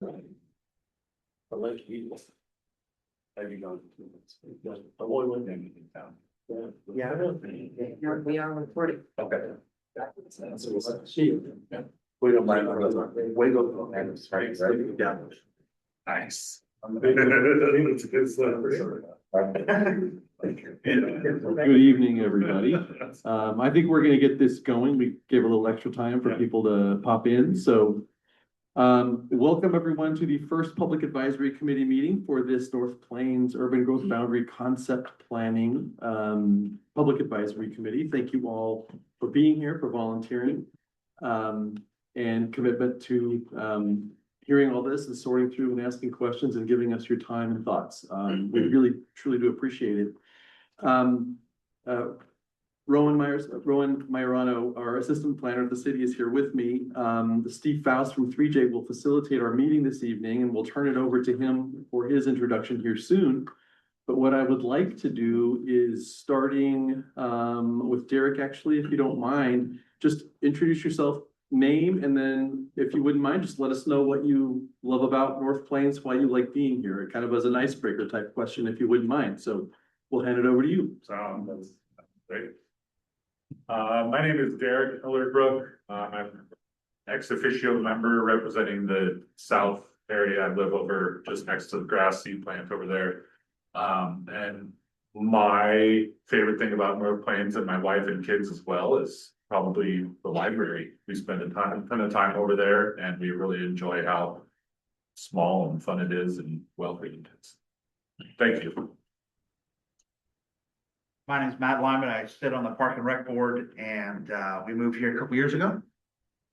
I like you. Have you gone? I'm only one thing in town. Yeah, we are recording. Okay. See you. We don't mind. We go. Right. Yeah. Nice. Good evening, everybody. I think we're gonna get this going. We gave a little extra time for people to pop in, so. Welcome everyone to the first Public Advisory Committee meeting for this North Plains Urban Growth Boundary Concept Planning Public Advisory Committee. Thank you all for being here, for volunteering, and commitment to hearing all this and sorting through and asking questions and giving us your time and thoughts. We really, truly do appreciate it. Rowan Majorano, our assistant planner of the city, is here with me. Steve Faust from 3J will facilitate our meeting this evening, and we'll turn it over to him for his introduction here soon. But what I would like to do is starting with Derek, actually, if you don't mind, just introduce yourself, name, and then if you wouldn't mind, just let us know what you love about North Plains, why you like being here. It kind of as an icebreaker type question, if you wouldn't mind. So we'll hand it over to you. That's great. My name is Derek Millerbrook. I'm ex officio member representing the south area. I live over just next to the grass seed plant over there. And my favorite thing about North Plains, and my wife and kids as well, is probably the library. We spend a ton of time over there, and we really enjoy how small and fun it is and well cleaned. Thank you. My name is Matt Lyman. I sit on the Park and Rec Board, and we moved here a couple years ago,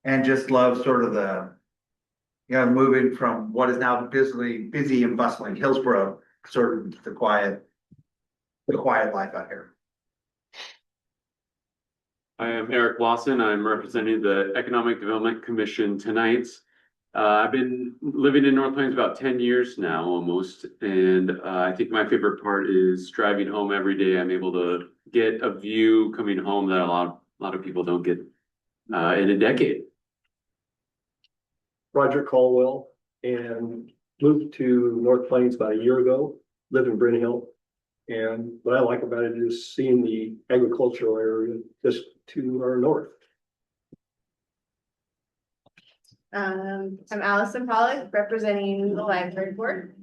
and just love sort of the, moving from what is now busy and bustling Hillsborough, sort of the quiet life out here. I am Eric Lawson. I'm representing the Economic Development Commission tonight. I've been living in North Plains about 10 years now, almost, and I think my favorite part is driving home every day. I'm able to get a view coming home that a lot of people don't get in a decade. Roger Caldwell, and moved to North Plains about a year ago, live in Bryn Hill. And what I like about it is seeing the agricultural area just to our north. I'm Allison Pollock, representing the library board.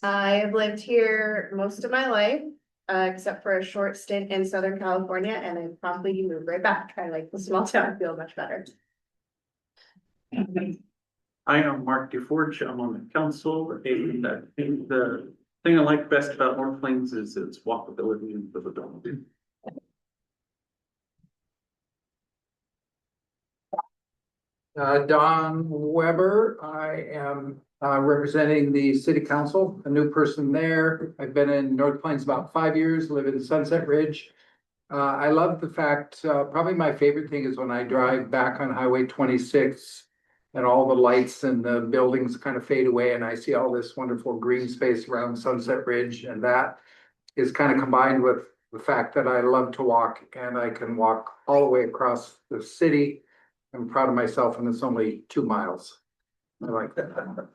I have lived here most of my life, except for a short stint in Southern California, and I promptly moved right back. I like the small town feel much better. I am Mark DeForge. I'm on the council, and I think the thing I like best about North Plains is its walkability and livability. Don Weber. I am representing the city council, a new person there. I've been in North Plains about 5 years, live in Sunset Ridge. I love the fact, probably my favorite thing is when I drive back on Highway 26 and all the lights and the buildings kind of fade away and I see all this wonderful green space around Sunset Ridge, and that is kind of combined with the fact that I love to walk and I can walk all the way across the city. I'm proud of myself, and it's only 2 miles. I like that.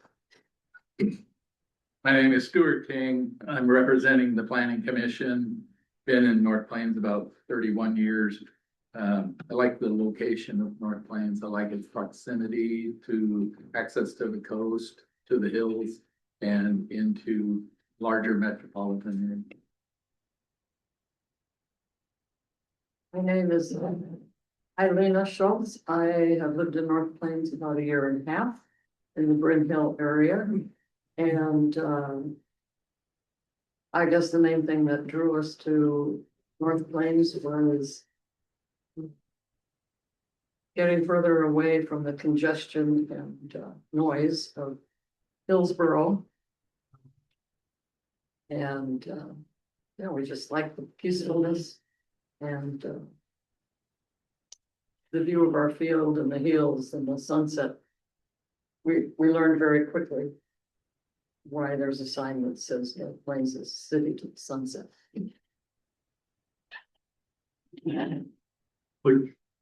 My name is Stuart King. I'm representing the Planning Commission. Been in North Plains about 31 years. I like the location of North Plains. I like its proximity to access to the coast, to the hills, and into larger metropolitan areas. My name is Eileen Schultz. I have lived in North Plains about 1.5 years in the Bryn Hill area. And I guess the main thing that drew us to North Plains was getting further away from the congestion and noise of Hillsborough. And we just like the peacefulness and the view of our field and the hills and the sunset. We learned very quickly why there's a sign that says North Plains is city to the sunset.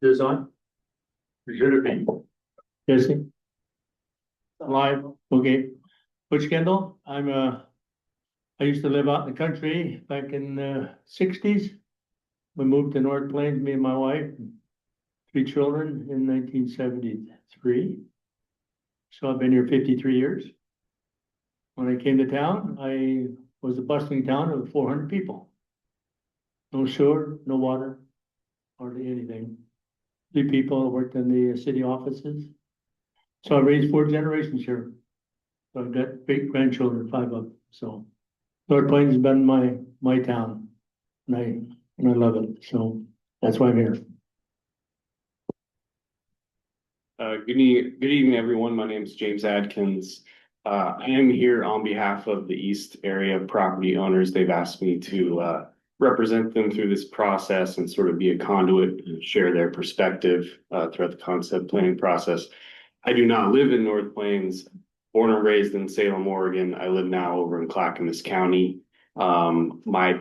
There's on. Should it be? Casey? Live, okay. Butch Kendall, I used to live out in the country back in the sixties. We moved to North Plains, me and my wife, and 3 children in 1973. So I've been here 53 years. When I came to town, I was a bustling town of 400 people. No sewer, no water, hardly anything. 3 people worked in the city offices. So I raised 4 generations here. So I've got great grandchildren, 5 of them. So North Plains has been my town, and I love it. So that's why I'm here. Good evening, everyone. My name is James Adkins. I am here on behalf of the East Area property owners. They've asked me to represent them through this process and sort of be a conduit and share their perspective throughout the concept planning process. I do not live in North Plains, born and raised in Salem, Oregon. I live now over in Clackamas County. My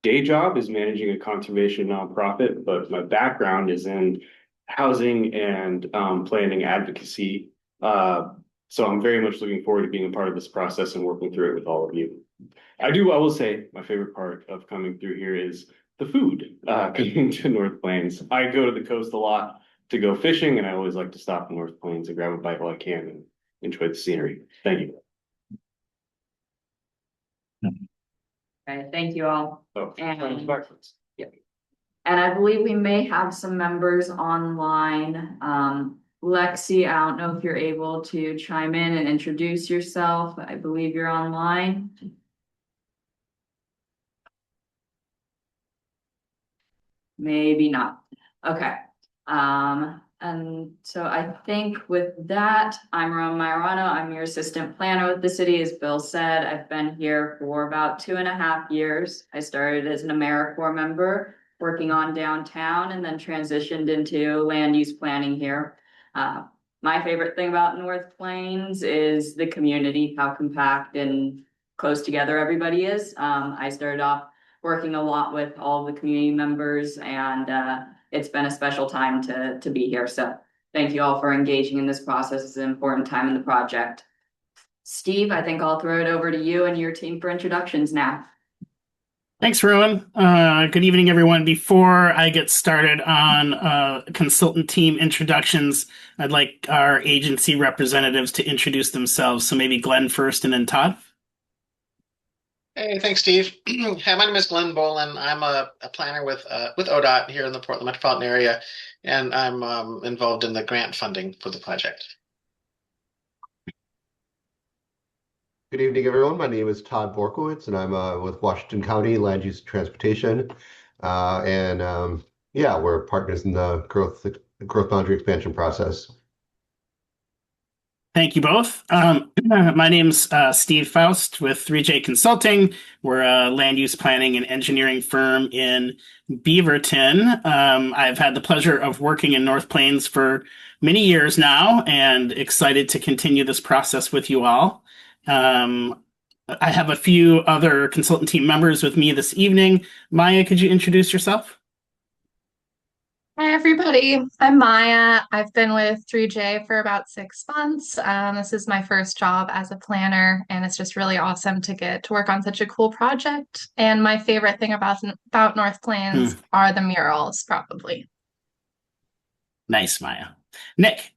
day job is managing a conservation nonprofit, but my background is in housing and planning advocacy. So I'm very much looking forward to being a part of this process and working through it with all of you. I will say my favorite part of coming through here is the food, coming to North Plains. I go to the coast a lot to go fishing, and I always like to stop in North Plains and grab a bite while I can and enjoy the scenery. Thank you. Okay, thank you all. Oh, And- backwards. And I believe we may have some members online. Lexi, I don't know if you're able to chime in and introduce yourself. I believe you're online. Maybe not. Okay. And so I think with that, I'm Rome Maiorano. I'm your assistant planner with the city. As Bill said, I've been here for about 2.5 years. I started as an AmeriCorps member, working on downtown, and then transitioned into land use planning here. My favorite thing about North Plains is the community, how compact and close together everybody is. I started off working a lot with all the community members, and it's been a special time to be here. So thank you all for engaging in this process. It's an important time in the project. Steve, I think I'll throw it over to you and your team for introductions now. Thanks, Rowan. Good evening, everyone. Before I get started on consultant team introductions, I'd like our agency representatives to introduce themselves. So maybe Glenn first and then Todd. Hey, thanks, Steve. Hi, my name is Glenn Bolin. I'm a planner with ODOT here in the Portland metropolitan area, and I'm involved in the grant funding for the project. Good evening, everyone. My name is Todd Borkowitz, and I'm with Washington County Land Use and Transportation. Yeah, we're partners in the growth boundary expansion process. Thank you both. My name's Steve Faust with 3J Consulting. We're a land use planning and engineering firm in Beaverton. I've had the pleasure of working in North Plains for many years now and excited to continue this process with you all. I have a few other consultant team members with me this evening. Maya, could you introduce yourself? Hi, everybody. I'm Maya. I've been with 3J for about 6 months. This is my first job as a planner, and it's just really awesome to get to work on such a cool project. And my favorite thing about North Plains are the murals, probably. Nice, Maya. Nick.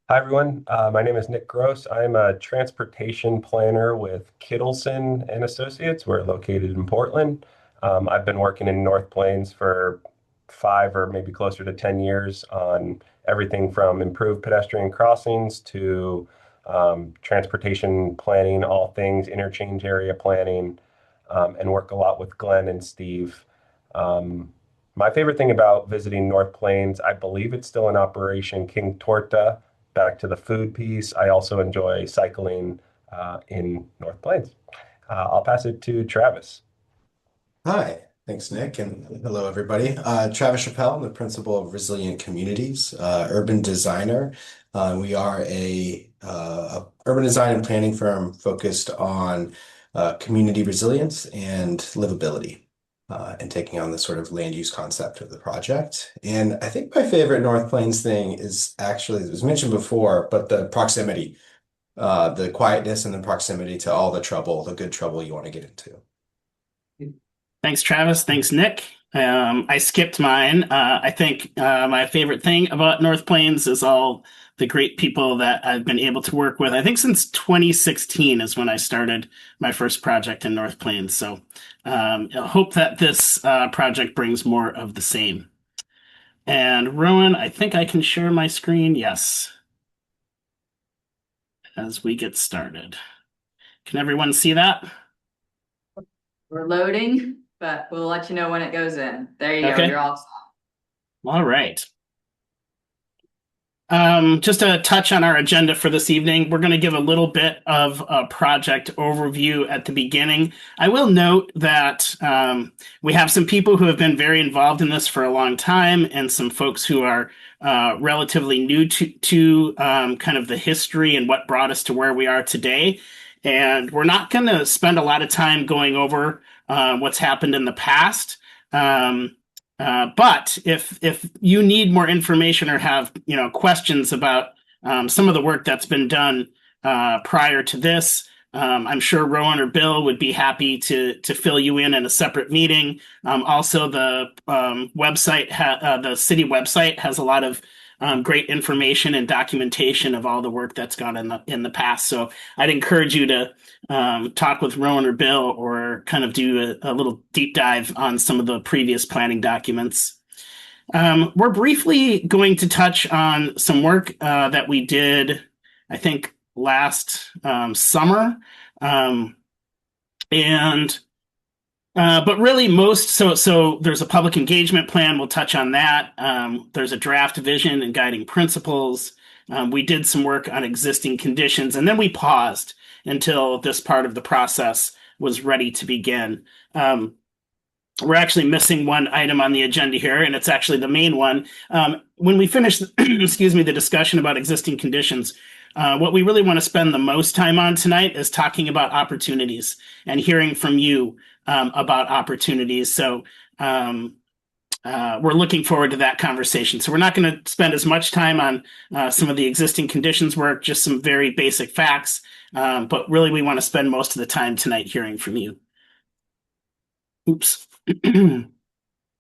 Hi, everyone. My name is Nick Gross. I'm a transportation planner with Kittleson and Associates. We're located in Portland. I've been working in North Plains for 5 or maybe closer to 10 years on everything from improved pedestrian crossings to transportation planning, all things interchange area planning, and work a lot with Glenn and Steve. My favorite thing about visiting North Plains, I believe it's still in operation, King Torta. Back to the food piece, I also enjoy cycling in North Plains. I'll pass it to Travis. Hi, thanks, Nick, and hello, everybody. Travis Chappelle, I'm the principal of Resilient Communities, urban designer. We are a urban design and planning firm focused on community resilience and livability. and taking on the sort of land use concept of the project. And I think my favorite North Plains thing is actually, it was mentioned before, but the proximity, the quietness and the proximity to all the trouble, the good trouble you want to get into. Thanks, Travis. Thanks, Nick. I skipped mine. I think my favorite thing about North Plains is all the great people that I've been able to work with. I think since 2016 is when I started my first project in North Plains. So I hope that this project brings more of the same. And Rowan, I think I can share my screen. Yes. As we get started. Can everyone see that? We're loading, but we'll let you know when it goes in. There you go. Okay. You're all. All right. Just a touch on our agenda for this evening. We're going to give a little bit of a project overview at the beginning. I will note that we have some people who have been very involved in this for a long time and some folks who are relatively new to kind of the history and what brought us to where we are today. And we're not going to spend a lot of time going over what's happened in the past. But if you need more information or have questions about some of the work that's been done prior to this, I'm sure Rowan or Bill would be happy to fill you in a separate meeting. Also, the website, the city website, has a lot of great information and documentation of all the work that's gone in the past. So I'd encourage you to talk with Rowan or Bill, or kind of do a little deep dive on some of the previous planning documents. We're briefly going to touch on some work that we did, I think, last summer. But really so there's a public engagement plan. We'll touch on that. There's a draft vision and guiding principles. We did some work on existing conditions, and then we paused until this part of the process was ready to begin. We're actually missing one item on the agenda here, and it's actually the main one. When we finish, the discussion about existing conditions, what we really want to spend the most time on tonight is talking about opportunities and hearing from you about opportunities. So we're looking forward to that conversation. So we're not going to spend as much time on some of the existing conditions work, just some very basic facts. But really, we want to spend most of the time tonight hearing from you. Oops.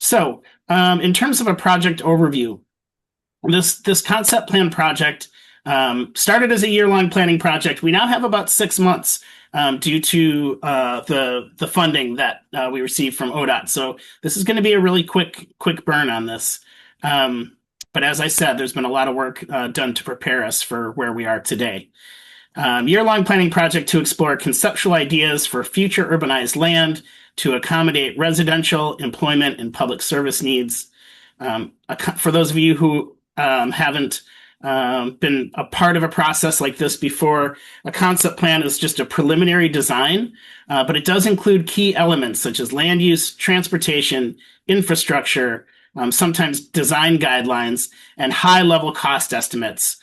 So in terms of a project overview, this concept plan project started as a year-long planning project. We now have about 6 months due to the funding that we received from ODOT. So this is going to be a really quick burn on this. But as I said, there's been a lot of work done to prepare us for where we are today. Year-long planning project to explore conceptual ideas for future urbanized land to accommodate residential, employment, and public service needs. For those of you who haven't been a part of a process like this before, a concept plan is just a preliminary design, but it does include key elements such as land use, transportation, infrastructure, sometimes design guidelines, and high-level cost estimates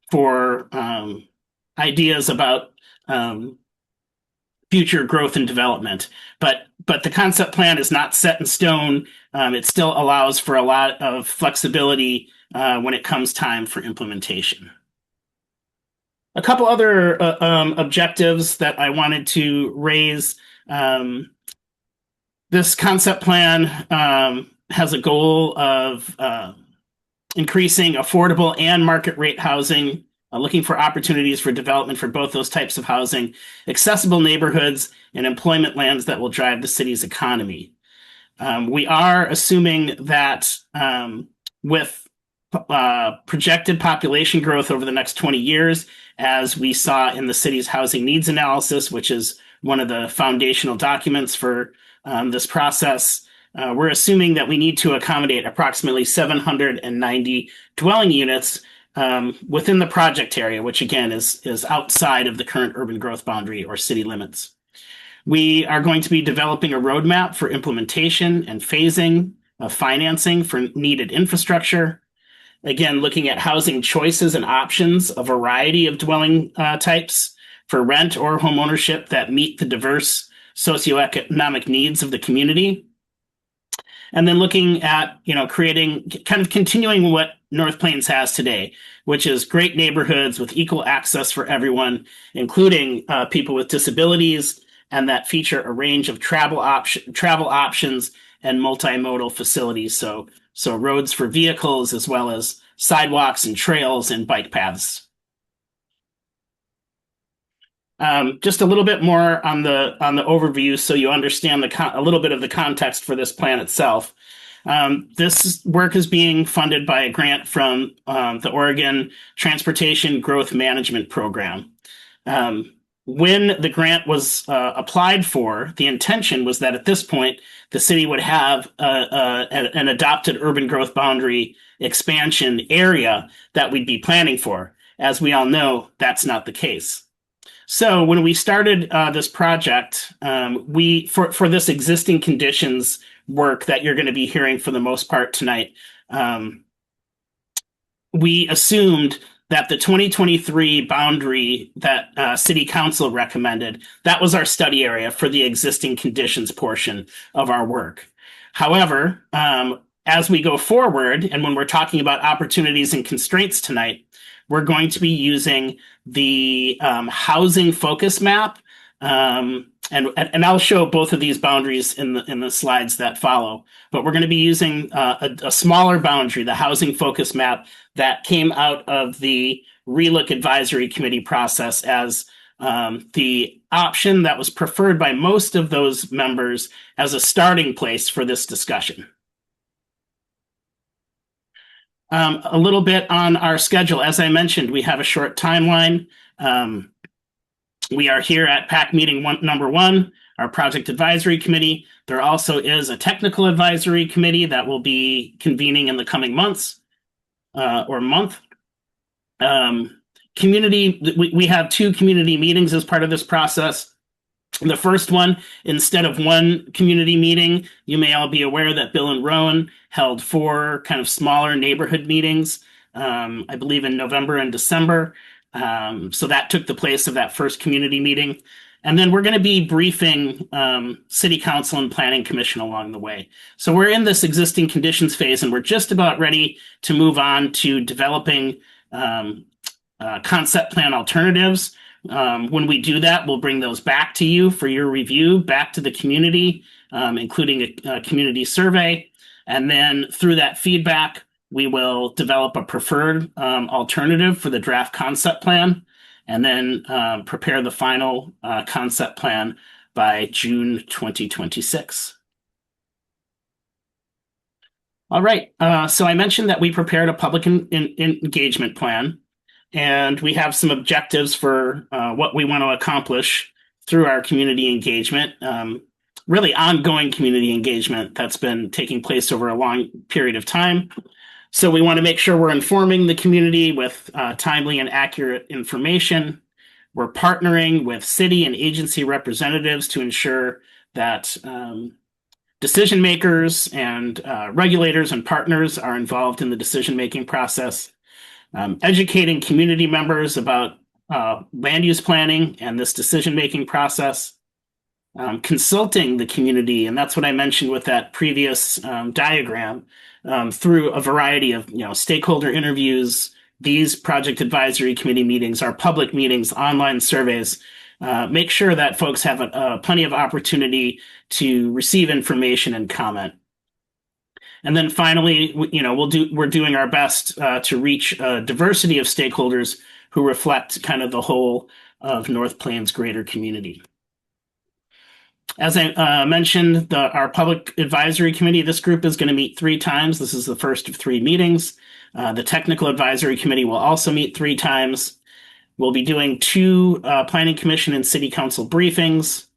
for ideas about future growth and development. But the concept plan is not set in stone. It still allows for a lot of flexibility when it comes time for implementation. A couple other objectives that I wanted to raise. This concept plan has a goal of increasing affordable and market rate housing, looking for opportunities for development for both those types of housing, accessible neighborhoods, and employment lands that will drive the city's economy. We are assuming that with projected population growth over the next 20 years, as we saw in the city's housing needs analysis, which is one of the foundational documents for this process, we're assuming that we need to accommodate approximately 790 dwelling units within the project area, which again is outside of the current urban growth boundary or city limits. We are going to be developing a roadmap for implementation and phasing of financing for needed infrastructure. Again, looking at housing choices and options, a variety of dwelling types for rent or homeownership that meet the diverse socioeconomic needs of the community. And then looking at, creating, kind of continuing what North Plains has today, which is great neighborhoods with equal access for everyone, including people with disabilities, and that feature a range of travel options and multimodal facilities. So roads for vehicles, as well as sidewalks and trails and bike paths. Just a little bit more on the overview, so you understand a little bit of the context for this plan itself. This work is being funded by a grant from the Oregon Transportation Growth Management Program. When the grant was applied for, the intention was that at this point, the city would have an adopted urban growth boundary expansion area that we'd be planning for. As we all know, that's not the case. So when we started this project, for this existing conditions work that you're going to be hearing for the most part tonight, we assumed that the 2023 boundary that City Council recommended, that was our study area for the existing conditions portion of our work. However, as we go forward, and when we're talking about opportunities and constraints tonight, we're going to be using the housing focus map, and I'll show both of these boundaries in the slides that follow. But we're going to be using a smaller boundary, the housing focus map that came out of the ReLook Advisory Committee process as the option that was preferred by most of those members as a starting place for this discussion. A little bit on our schedule. As I mentioned, we have a short timeline. We are here at PAC meeting number 1, our project advisory committee. There also is a technical advisory committee that will be convening in the coming months or month. We have 2 community meetings as part of this process. The first one, instead of 1 community meeting, you may all be aware that Bill and Rowan held 4 kind of smaller neighborhood meetings, I believe in November and December. So that took the place of that first community meeting. And then we're going to be briefing City Council and Planning Commission along the way. So we're in this existing conditions phase, and we're just about ready to move on to developing concept plan alternatives. When we do that, we'll bring those back to you for your review, back to the community, including a community survey. And then through that feedback, we will develop a preferred alternative for the draft concept plan, and then prepare the final concept plan by June 2026. All right, so I mentioned that we prepared a public engagement plan, and we have some objectives for what we want to accomplish through our community engagement, really ongoing community engagement that's been taking place over a long period of time. So we want to make sure we're informing the community with timely and accurate information. We're partnering with city and agency representatives to ensure that decision makers and regulators and partners are involved in the decision-making process. Educating community members about land use planning and this decision-making process. Consulting the community, and that's what I mentioned with that previous diagram, through a variety of stakeholder interviews, these project advisory committee meetings, our public meetings, online surveys. Make sure that folks have plenty of opportunity to receive information and comment. And then finally, we're doing our best to reach a diversity of stakeholders who reflect kind of the whole of North Plains greater community. As I mentioned, our public advisory committee, this group is going to meet 3 times. This is the first of 3 meetings. The technical advisory committee will also meet 3 times. We'll be doing 2 planning commission and city council briefings.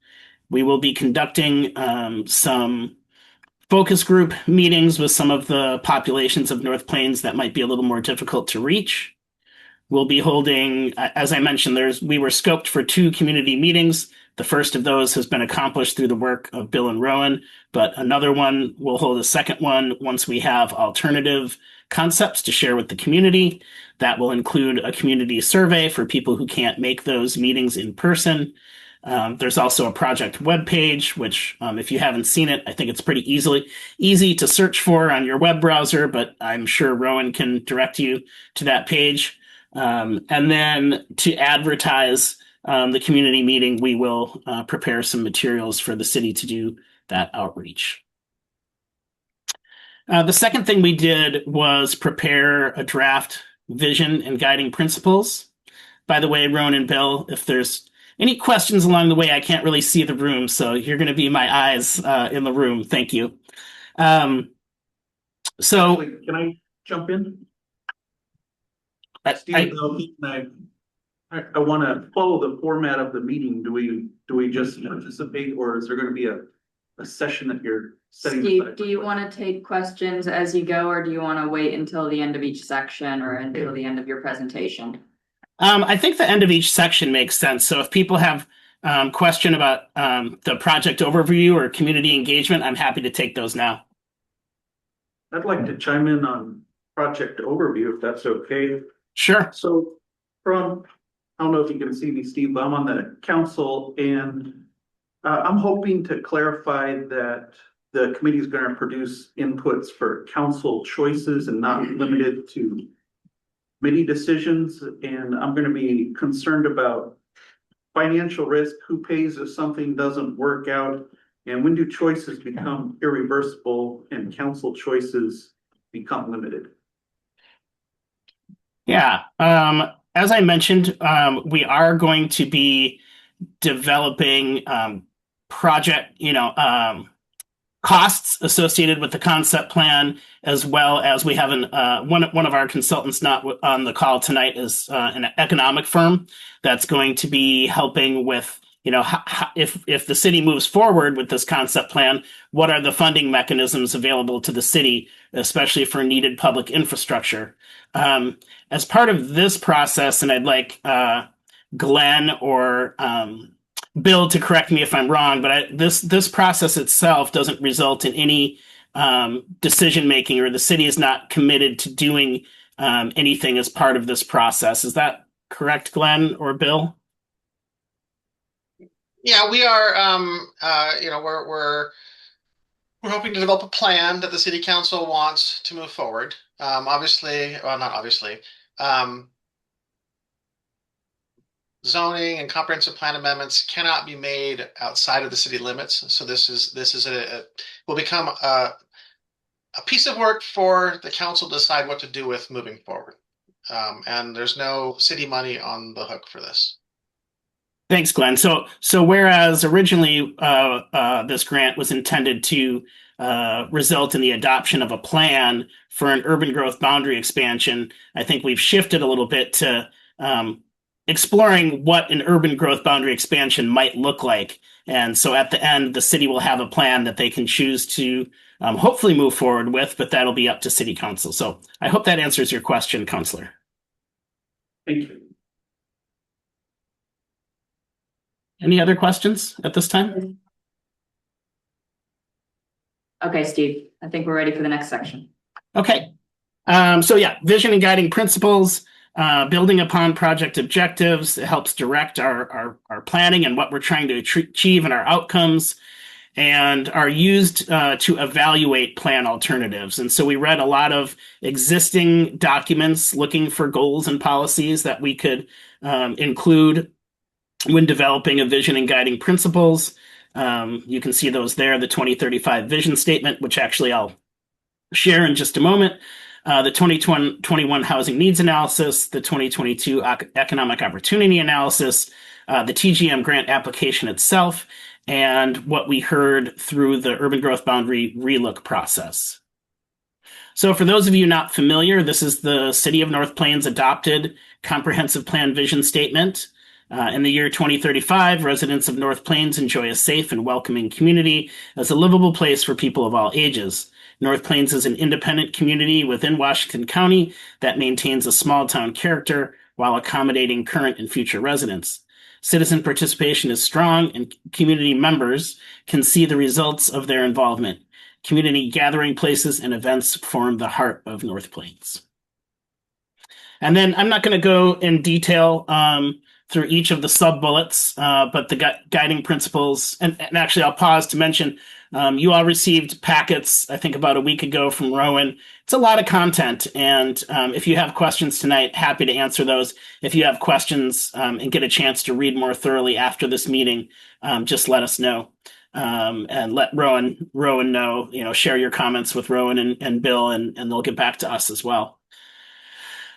We will be conducting some focus group meetings with some of the populations of North Plains that might be a little more difficult to reach. We'll be holding, as I mentioned, we were scoped for 2 community meetings. The first of those has been accomplished through the work of Bill and Rowan, but another one, we'll hold a second one once we have alternative concepts to share with the community. That will include a community survey for people who can't make those meetings in person. There's also a project webpage, which if you haven't seen it, I think it's pretty easy to search for on your web browser, but I'm sure Rowan can direct you to that page. And then to advertise the community meeting, we will prepare some materials for the city to do that outreach. The second thing we did was prepare a draft vision and guiding principles. By the way, Rowan and Bill, if there's any questions along the way, I can't really see the room, so you're going to be my eyes in the room. Thank you. So, Can I jump in? Steve, I want to follow the format of the meeting. Do we just participate, or is there going to be a session that you're setting Steve, aside? do you want to take questions as you go, or do you want to wait until the end of each section or until the end of your presentation? I think the end of each section makes sense. So if people have question about the project overview or community engagement, I'm happy to take those now. I'd like to chime in on project overview, if that's okay. Sure. So I don't know if you can see me, Steve, but I'm on the council, and I'm hoping to clarify that the committee is going to produce inputs for council choices and not limited to committee decisions. And I'm going to be concerned about financial risk, who pays if something doesn't work out, and when do choices become irreversible and council choices become limited? Yeah. As I mentioned, we are going to be developing project, costs associated with the concept plan, as well as we have one of our consultants not on the call tonight is an economic firm that's going to be helping with, if the city moves forward with this concept plan, what are the funding mechanisms available to the city, especially for needed public infrastructure. As part of this process, and I'd like Glenn or Bill to correct me if I'm wrong, but this process itself doesn't result in any decision making, or the city is not committed to doing anything as part of this process. Is that correct, Glenn or Bill? Yeah, we are, we're hoping to develop a plan that the city council wants to move forward. Obviously, well, not obviously, zoning and comprehensive plan amendments cannot be made outside of the city limits. So this will become a piece of work for the council to decide what to do with moving forward. And there's no city money on the hook for this. Thanks, Glenn. So whereas originally this grant was intended to result in the adoption of a plan for an urban growth boundary expansion, I think we've shifted a little bit to exploring what an urban growth boundary expansion might look like. And so at the end, the city will have a plan that they can choose to hopefully move forward with, but that'll be up to city council. So I hope that answers your question, Counselor. Thank you. Any other questions at this time? Okay, Steve, I think we're ready for the next section. Okay. Vision and guiding principles, building upon project objectives. It helps direct our planning and what we're trying to achieve and our outcomes, and are used to evaluate plan alternatives. And so we read a lot of existing documents looking for goals and policies that we could include when developing a vision and guiding principles. You can see those there, the 2035 vision statement, which actually I'll share in just a moment, the 2021 housing needs analysis, the 2022 economic opportunity analysis, the TGM grant application itself, and what we heard through the urban growth boundary relook process. So for those of you not familiar, this is the City of North Plains adopted comprehensive plan vision statement. In the year 2035, residents of North Plains enjoy a safe and welcoming community as a livable place for people of all ages. North Plains is an independent community within Washington County that maintains a small town character while accommodating current and future residents. Citizen participation is strong, and community members can see the results of their involvement. Community gathering places and events form the heart of North Plains. And then I'm not going to go in detail through each of the sub bullets, but the guiding principles, and actually I'll pause to mention, you all received packets, I think about a week ago from Rowan. It's a lot of content, and if you have questions tonight, happy to answer those. If you have questions and get a chance to read more thoroughly after this meeting, just let us know. And let Rowan know, share your comments with Rowan and Bill, and they'll get back to us as well.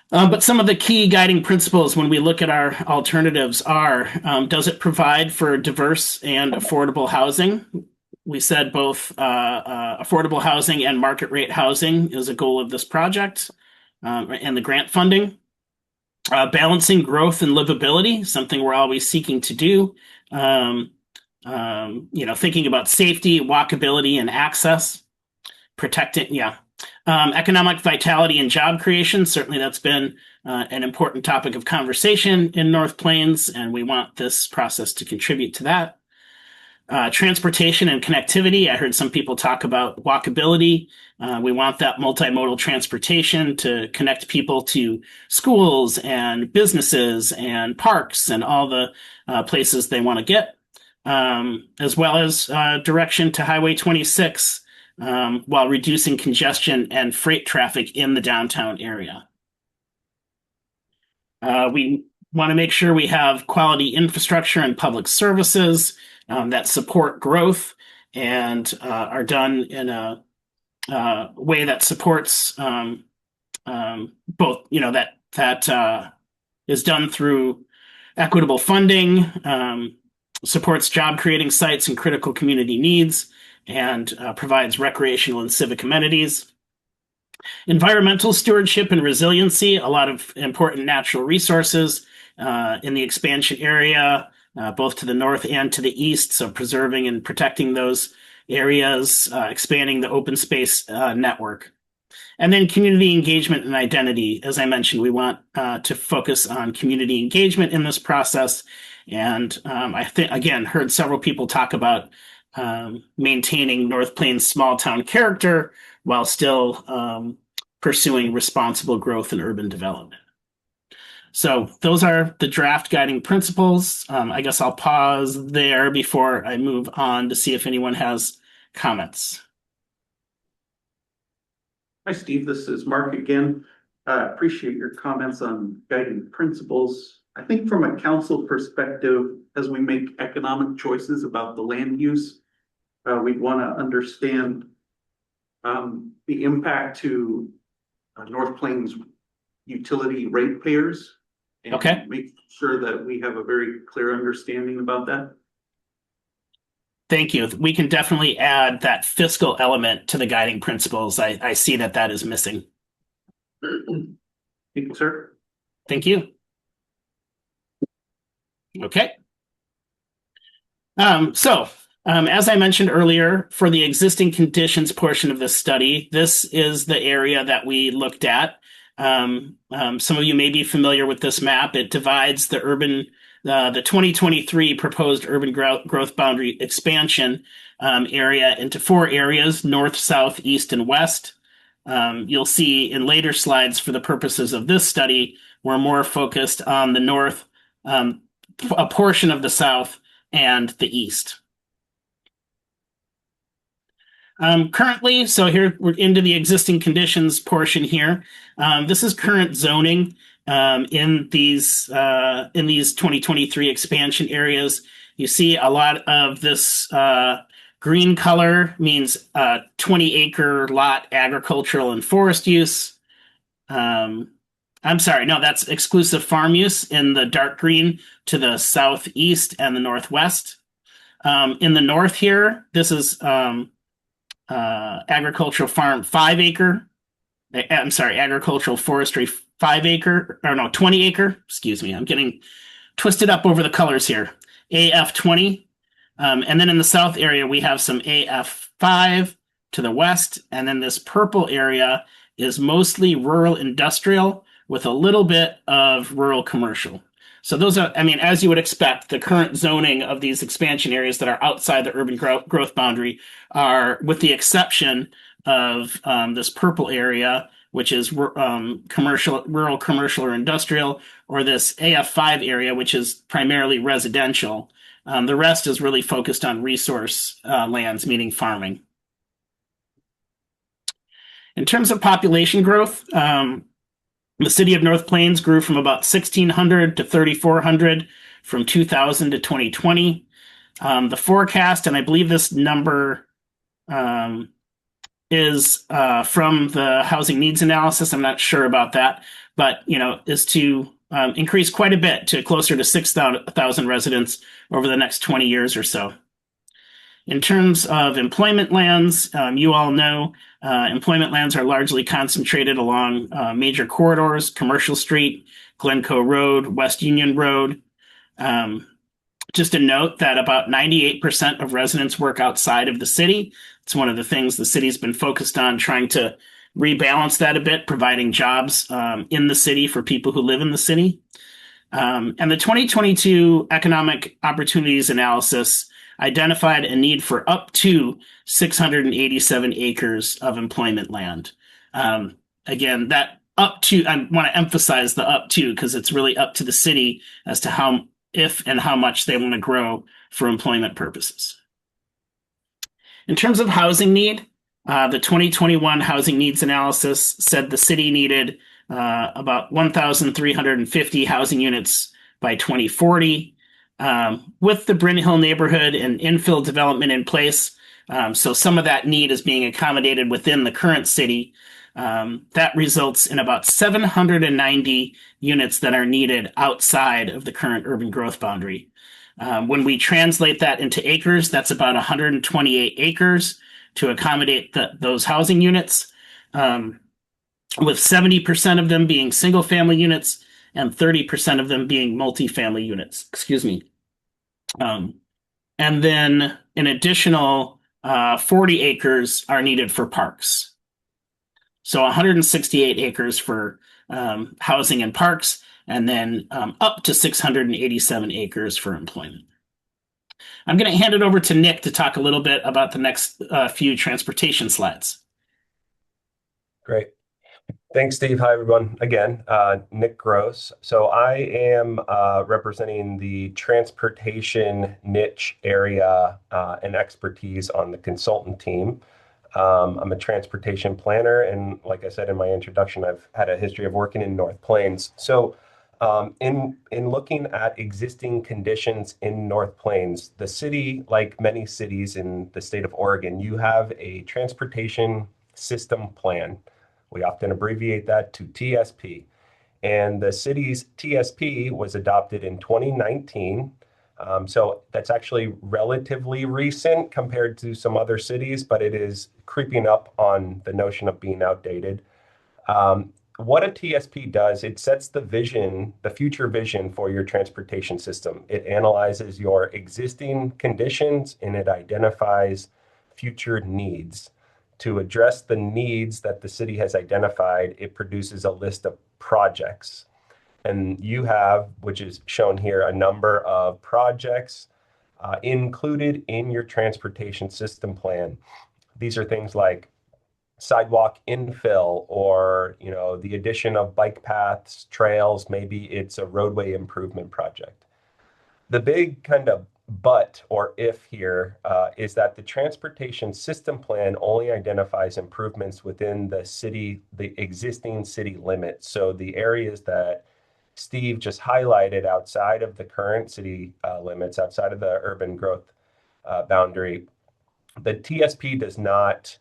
But some of the key guiding principles when we look at our alternatives are, does it provide for diverse and affordable housing? We said both affordable housing and market rate housing is a goal of this project and the grant funding. Balancing growth and livability, something we're always seeking to do. Thinking about safety, walkability, and access. Economic vitality and job creation. Certainly that's been an important topic of conversation in North Plains, and we want this process to contribute to that. Transportation and connectivity. I heard some people talk about walkability. We want that multimodal transportation to connect people to schools and businesses and parks and all the places they want to get, as well as direction to Highway 26 while reducing congestion and freight traffic in the downtown area. We want to make sure we have quality infrastructure and public services that support growth and are done in a way that supports both, that is done through equitable funding, supports job creating sites and critical community needs, and provides recreational and civic amenities. Environmental stewardship and resiliency, a lot of important natural resources in the expansion area, both to the north and to the east, so preserving and protecting those areas, expanding the open space network. And then community engagement and identity. As I mentioned, we want to focus on community engagement in this process. And I think, again, heard several people talk about maintaining North Plains small town character while still pursuing responsible growth and urban development. So those are the draft guiding principles. I guess I'll pause there before I move on to see if anyone has comments. Hi, Steve. This is Mark again. Appreciate your comments on guiding principles. I think from a council perspective, as we make economic choices about the land use, we'd want to understand the impact to North Plains utility ratepayers. Okay. Make sure that we have a very clear understanding about that. Thank you. We can definitely add that fiscal element to the guiding principles. I see that is missing. Thank you, sir. Thank you. Okay. As I mentioned earlier, for the existing conditions portion of this study, this is the area that we looked at. Some of you may be familiar with this map. It divides the 2023 proposed urban growth boundary expansion area into 4 areas: north, south, east, and west. You'll see in later slides, for the purposes of this study, we're more focused on the north, a portion of the south, and the east. Currently, so here we're into the existing conditions portion here. This is current zoning in these 2023 expansion areas. You see a lot of this green color means 20-acre lot agricultural and forest use. I'm sorry, no, that's exclusive farm use in the dark green to the southeast and the northwest. In the north here, this is agricultural farm 5-acre. I'm sorry, agricultural forestry 5-acre, or no, 20-acre. Excuse me, I'm getting twisted up over the colors here. AF20. And then in the south area, we have some AF5 to the west. And then this purple area is mostly rural industrial with a little bit of rural commercial. So those are, as you would expect, the current zoning of these expansion areas that are outside the urban growth boundary are, with the exception of this purple area, which is commercial, rural, commercial, or industrial, or this AF5 area, which is primarily residential. The rest is really focused on resource lands, meaning farming. In terms of population growth, the city of North Plains grew from about 1,600 to 3,400 from 2000 to 2020. The forecast, and I believe this number is from the housing needs analysis. I'm not sure about that, but is to increase quite a bit to closer to 6,000 residents over the next 20 years or so. In terms of employment lands, you all know employment lands are largely concentrated along major corridors: Commercial Street, Glencoe Road, West Union Road. Just a note that about 98% of residents work outside of the city. It's one of the things the city's been focused on, trying to rebalance that a bit, providing jobs in the city for people who live in the city. And the 2022 Economic Opportunities Analysis identified a need for up to 687 acres of employment land. Again, that up to, I want to emphasize the up to, because it's really up to the city as to how, if and how much they want to grow for employment purposes. In terms of housing need, the 2021 Housing Needs Analysis said the city needed about 1,350 housing units by 2040. With the Bryn Hill neighborhood and infill development in place, so some of that need is being accommodated within the current city. That results in about 790 units that are needed outside of the current urban growth boundary. When we translate that into acres, that's about 128 acres to accommodate those housing units, with 70% of them being single-family units and 30% of them being multifamily units. Excuse me. And then an additional 40 acres are needed for parks. So 168 acres for housing and parks, and then up to 687 acres for employment. I'm going to hand it over to Nick to talk a little bit about the next few transportation slides. Great. Thanks, Steve. Hi, everyone. Again, Nick Gross. So I am representing the transportation niche area and expertise on the consultant team. I'm a transportation planner, and like I said in my introduction, I've had a history of working in North Plains. So in looking at existing conditions in North Plains, the city, like many cities in the state of Oregon, you have a transportation system plan. We often abbreviate that to TSP. And the city's TSP was adopted in 2019. So that's actually relatively recent compared to some other cities, but it is creeping up on the notion of being outdated. What a TSP does, it sets the vision, the future vision for your transportation system. It analyzes your existing conditions and it identifies future needs. To address the needs that the city has identified, it produces a list of projects. And you have, which is shown here, a number of projects included in your transportation system plan. These are things like sidewalk infill, or the addition of bike paths, trails. Maybe it's a roadway improvement project. The big kind of but or if here is that the transportation system plan only identifies improvements within the existing city limits. So the areas that Steve just highlighted outside of the current city limits, outside of the urban growth boundary, the TSP does not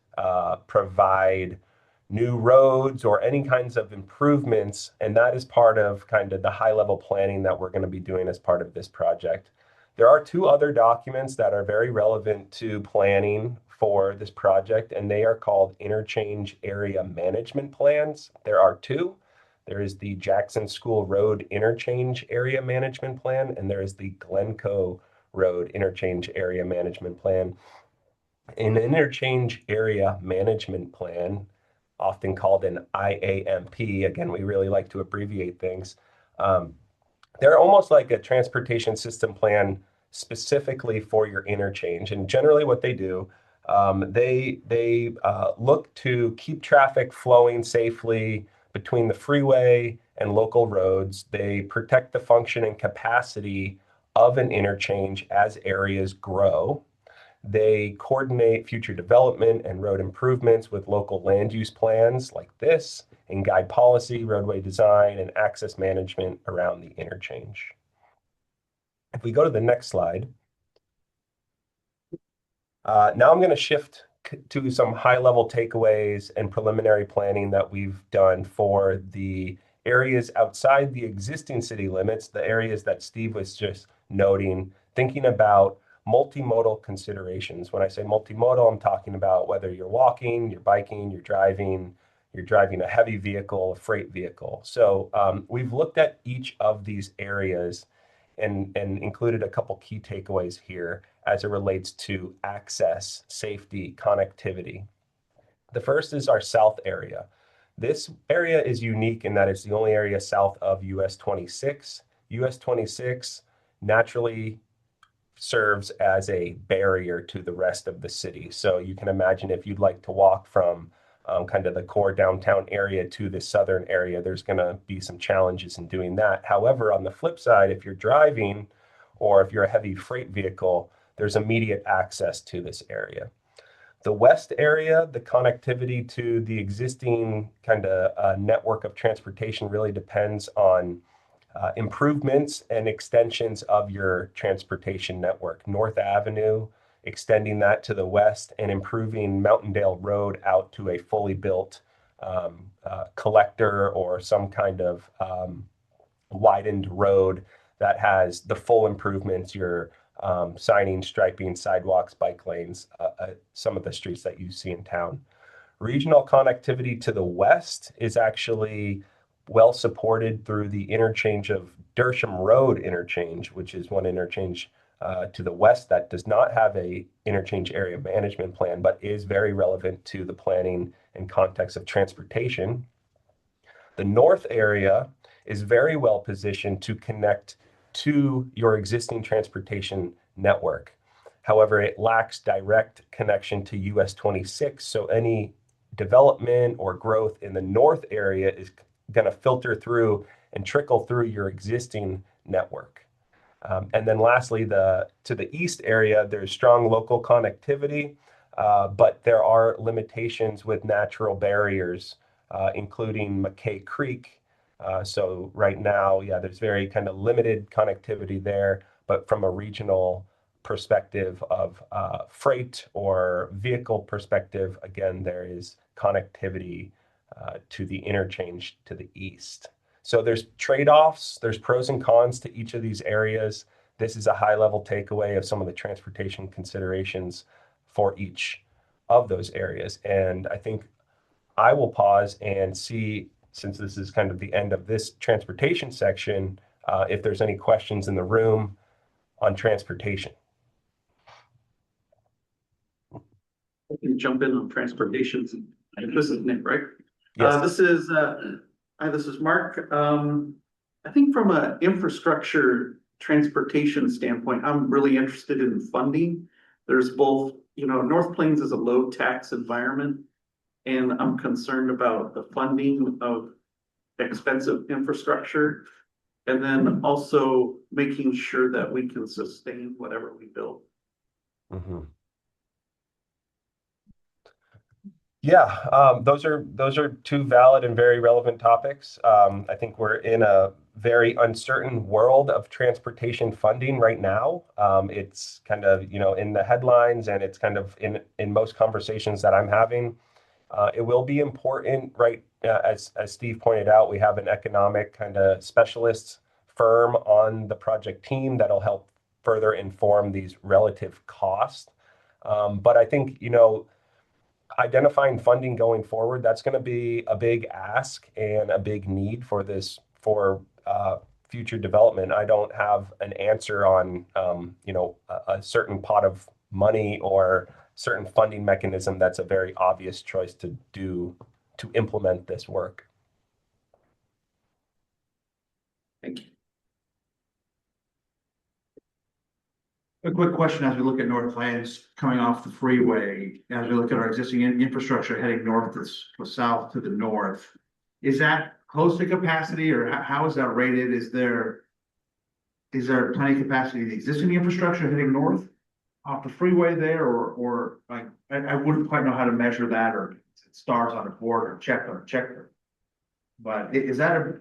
provide new roads or any kinds of improvements, and that is part of kind of the high-level planning that we're going to be doing as part of this project. There are two other documents that are very relevant to planning for this project, and they are called interchange area management plans. There are two. There is the Jackson School Road Interchange Area Management Plan, and there is the Glencoe Road Interchange Area Management Plan. An interchange area management plan, often called an IAMP, again, we really like to abbreviate things. They're almost like a transportation system plan specifically for your interchange. And generally what they do, They look to keep traffic flowing safely between the freeway and local roads. They protect the function and capacity of an interchange as areas grow. They coordinate future development and road improvements with local land use plans like this, and guide policy, roadway design, and access management around the interchange. If we go to the next slide, now I'm going to shift to some high-level takeaways and preliminary planning that we've done for the areas outside the existing city limits, the areas that Steve was just noting, thinking about multimodal considerations. When I say multimodal, I'm talking about whether you're walking, you're biking, you're driving a heavy vehicle, a freight vehicle. So we've looked at each of these areas and included a couple key takeaways here as it relates to access, safety, connectivity. The first is our south area. This area is unique in that it's the only area south of US 26. US 26 naturally serves as a barrier to the rest of the city. So you can imagine if you'd like to walk from kind of the core downtown area to the southern area, there's going to be some challenges in doing that. However, on the flip side, if you're driving or if you're a heavy freight vehicle, there's immediate access to this area. The west area, the connectivity to the existing kind of network of transportation really depends on improvements and extensions of your transportation network. North Avenue, extending that to the west and improving Mountaindale Road out to a fully built collector or some kind of widened road that has the full improvements, your signing, striping, sidewalks, bike lanes, some of the streets that you see in town. Regional connectivity to the west is actually well supported through the interchange of Dersham Road interchange, which is one interchange to the west that does not have a interchange area management plan, but is very relevant to the planning and context of transportation. The north area is very well positioned to connect to your existing transportation network. However, it lacks direct connection to US 26, so any development or growth in the north area is going to filter through and trickle through your existing network. And then lastly, to the east area, there's strong local connectivity, but there are limitations with natural barriers, including McKay Creek. So right now, yeah, there's very kind of limited connectivity there, but from a regional perspective of freight or vehicle perspective, again, there is connectivity to the interchange to the east. So there's trade-offs, there's pros and cons to each of these areas. This is a high-level takeaway of some of the transportation considerations for each of those areas. And I think I will pause and see, since this is kind of the end of this transportation section, if there's any questions in the room on transportation. I can jump in on transportation. This is Nick, right? Yes. This is Mark. I think from an infrastructure transportation standpoint, I'm really interested in funding. There's both, North Plains is a low tax environment, and I'm concerned about the funding of expensive infrastructure. And then also making sure that we can sustain whatever we build. Mm-hmm. Yeah, those are two valid and very relevant topics. I think we're in a very uncertain world of transportation funding right now. It's kind of, in the headlines, and it's kind of in most conversations that I'm having. It will be important, right? As Steve pointed out, we have an economic kind of specialist firm on the project team that'll help further inform these relative costs. But I think, identifying funding going forward, that's going to be a big ask and a big need for future development. I don't have an answer on, a certain pot of money or certain funding mechanism that's a very obvious choice to implement this work. Thank you. A quick question as we look at North Plains coming off the freeway, as we look at our existing infrastructure heading north to south to the north. Is that close to capacity or how is that rated? Is there plenty of capacity in the existing infrastructure heading north off the freeway there or like, I wouldn't quite know how to measure that or stars on a board or checker. But is that a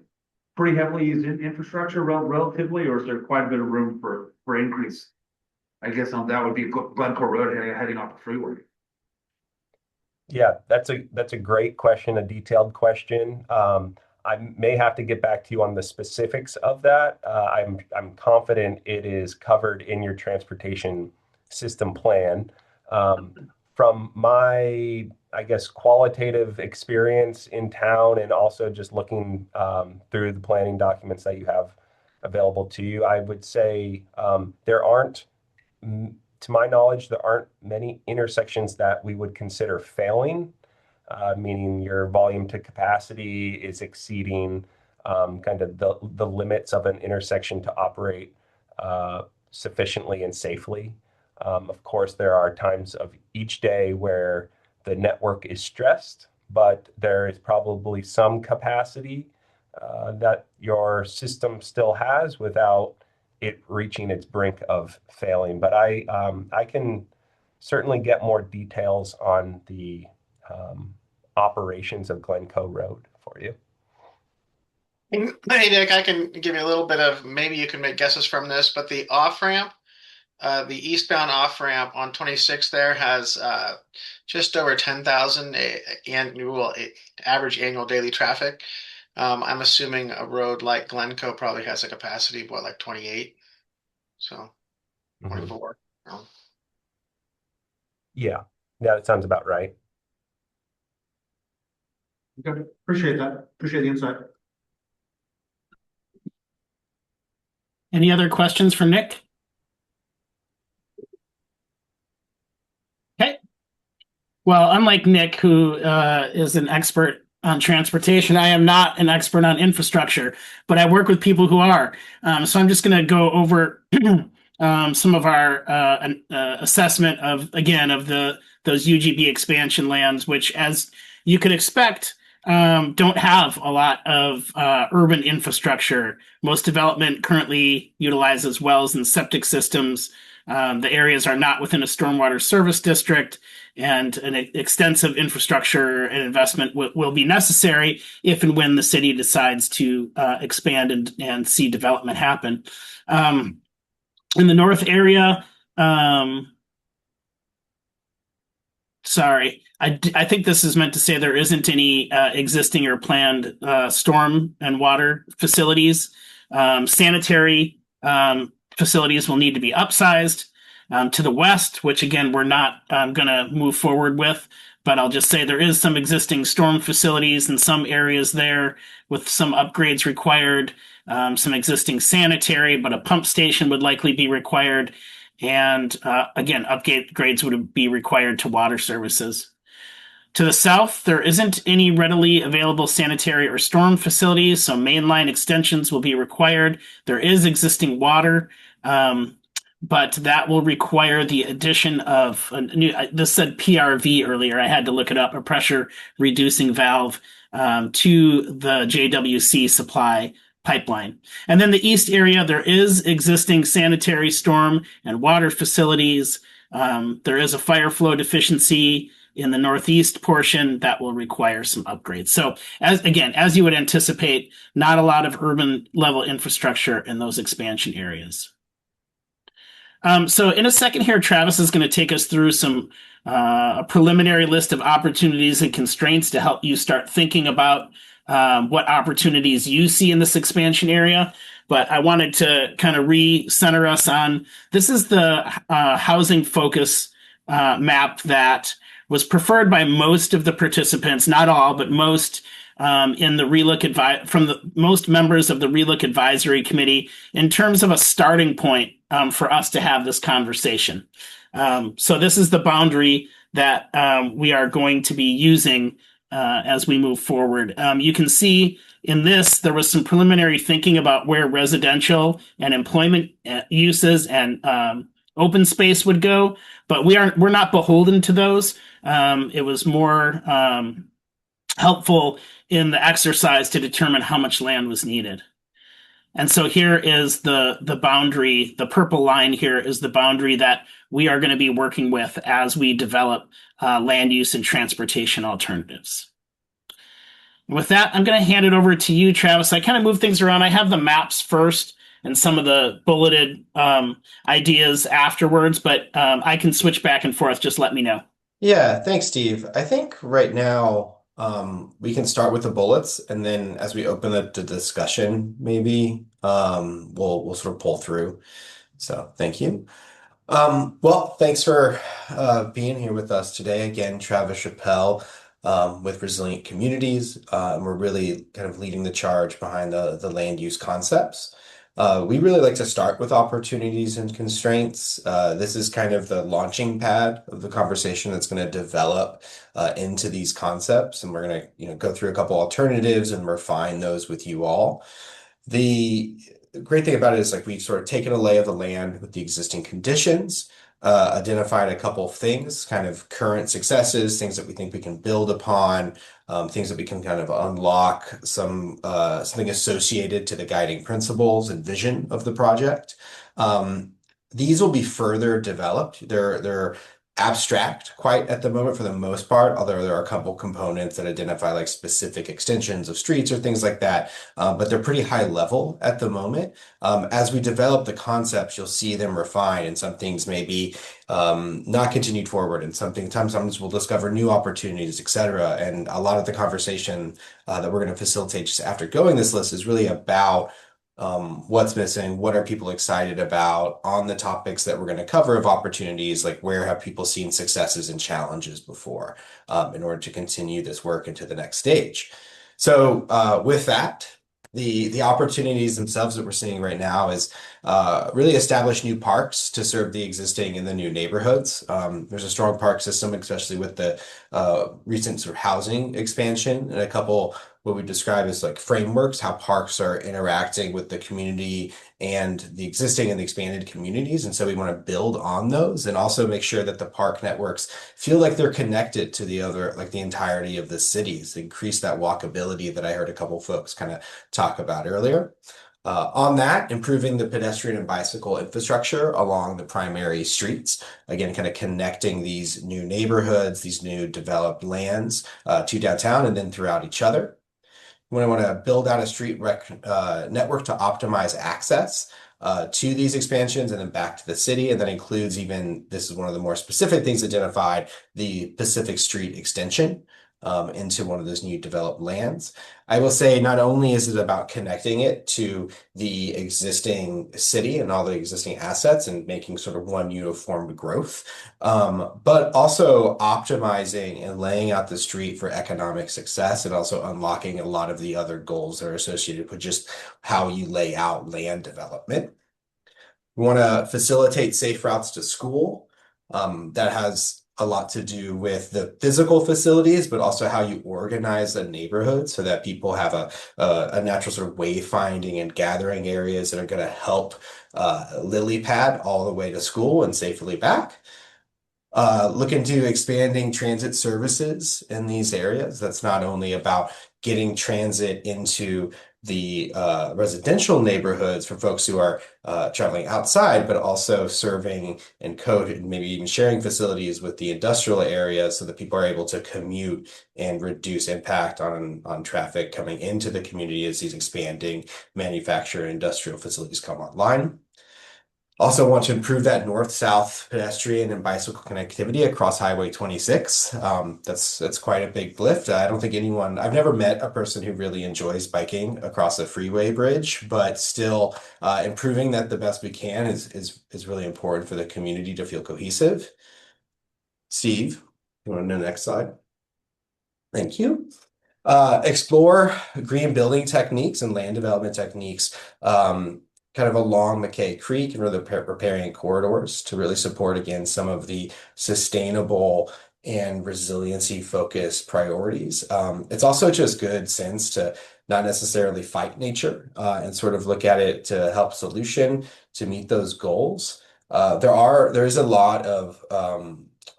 pretty heavily used infrastructure relatively, or is there quite a bit of room for increase? I guess that would be Glencore Road heading off the freeway. Yeah, that's a great question, a detailed question. I may have to get back to you on the specifics of that. I'm confident it is covered in your transportation system plan. From my, I guess, qualitative experience in town and also just looking through the planning documents that you have available to you, I would say there aren't, to my knowledge, there aren't many intersections that we would consider failing, meaning your volume to capacity is exceeding kind of the limits of an intersection to operate sufficiently and safely. Of course, there are times of each day where the network is stressed, but there is probably some capacity that your system still has without it reaching its brink of failing. But I can certainly get more details on the operations of Glencoe Road for you. Hey, Nick, I can give you a little bit of, maybe you can make guesses from this, but the off-ramp, the eastbound off-ramp on 26 there has just over 10,000 annual average annual daily traffic. I'm assuming a road like Glencoe probably has a capacity of what, like 28? So 24. Yeah, that sounds about right. Okay, appreciate that. Appreciate the insight. Any other questions for Nick? Okay. Well, unlike Nick, who is an expert on transportation, I am not an expert on infrastructure, but I work with people who are. So I'm just going to go over some of our assessment of those UGB expansion lands, which, as you could expect, don't have a lot of urban infrastructure. Most development currently utilizes wells and septic systems. The areas are not within a stormwater service district, and an extensive infrastructure and investment will be necessary if and when the city decides to expand and see development happen. In the north area, sorry, I think this is meant to say there isn't any existing or planned storm and water facilities. Sanitary facilities will need to be upsized. To the west, which again, we're not going to move forward with, but I'll just say there is some existing storm facilities in some areas there with some upgrades required, some existing sanitary, but a pump station would likely be required. And again, upgrades would be required to water services. To the south, there isn't any readily available sanitary or storm facilities, so mainline extensions will be required. There is existing water, but that will require the addition of a new, this said PRV earlier, I had to look it up, a pressure reducing valve to the JWC supply pipeline. And then the east area, there is existing sanitary, storm, and water facilities. There is a fire flow deficiency in the northeast portion that will require some upgrades. So as you would anticipate, not a lot of urban level infrastructure in those expansion areas. So in a second here, Travis is going to take us through a preliminary list of opportunities and constraints to help you start thinking about what opportunities you see in this expansion area. But I wanted to kind of recenter us on, this is the housing focus map that was preferred by most of the participants, not all, but most in the relook from the most members of the relook advisory committee in terms of a starting point for us to have this conversation. So this is the boundary that we are going to be using as we move forward. You can see in this, there was some preliminary thinking about where residential and employment uses and open space would go, but we're not beholden to those. It was more helpful in the exercise to determine how much land was needed. And so here is the boundary. The purple line here is the boundary that we are going to be working with as we develop land use and transportation alternatives. With that, I'm going to hand it over to you, Travis. I kind of move things around. I have the maps first and some of the bulleted ideas afterwards, but I can switch back and forth. Just let me know. Yeah, thanks, Steve. I think right now we can start with the bullets, and then as we open up the discussion, maybe we'll sort of pull through. So thank you. Well, thanks for being here with us today. Again, Travis Chappelle with Resilient Communities. And we're really kind of leading the charge behind the land use concepts. We really like to start with opportunities and constraints. This is kind of the launching pad of the conversation that's going to develop into these concepts, and we're going to go through a couple alternatives and refine those with you all. The great thing about it is like we've sort of taken a lay of the land with the existing conditions, identified a couple of things, kind of current successes, things that we think we can build upon, things that we can kind of unlock, something associated to the guiding principles and vision of the project. These will be further developed. They're abstract quite at the moment for the most part, although there are a couple components that identify like specific extensions of streets or things like that, but they're pretty high level at the moment. As we develop the concepts, you'll see them refine, and some things may be not continued forward, and sometimes we'll discover new opportunities, etc. And a lot of the conversation that we're going to facilitate just after going this list is really about what's missing, what are people excited about on the topics that we're going to cover of opportunities, like where have people seen successes and challenges before, in order to continue this work into the next stage. So with that, the opportunities themselves that we're seeing right now is really establish new parks to serve the existing and the new neighborhoods. There's a strong park system, especially with the recent sort of housing expansion, and a couple what we describe as like frameworks, how parks are interacting with the community and the existing and the expanded communities. And so we want to build on those and also make sure that the park networks feel like they're connected to the other, like the entirety of the cities, increase that walkability that I heard a couple folks kind of talk about earlier. On that, improving the pedestrian and bicycle infrastructure along the primary streets, again, kind of connecting these new neighborhoods, these new developed lands to downtown and then throughout each other. We want to build out a street network to optimize access to these expansions and then back to the city. And that includes even, this is one of the more specific things identified, the Pacific Street extension into one of those new developed lands. I will say not only is it about connecting it to the existing city and all the existing assets and making sort of one uniform growth, but also optimizing and laying out the street for economic success and also unlocking a lot of the other goals that are associated with just how you lay out land development. We want to facilitate safe routes to school. That has a lot to do with the physical facilities, but also how you organize a neighborhood so that people have a natural sort of wayfinding and gathering areas that are going to help lily pad all the way to school and safely back. Look into expanding transit services in these areas. That's not only about getting transit into the residential neighborhoods for folks who are traveling outside, but also serving and maybe even sharing facilities with the industrial areas so that people are able to commute and reduce impact on traffic coming into the community as these expanding manufacturing and industrial facilities come online. Also want to improve that north-south pedestrian and bicycle connectivity across Highway 26. That's quite a big lift. I don't think I've never met a person who really enjoys biking across a freeway bridge, but still improving that the best we can is really important for the community to feel cohesive. Steve, you want to know the next slide? Thank you. Explore green building techniques and land development techniques kind of along McKay Creek and the riparian corridors to really support, again, some of the sustainable and resiliency focused priorities. It's also just good sense to not necessarily fight nature and sort of look at it to help solution to meet those goals. there is a lot of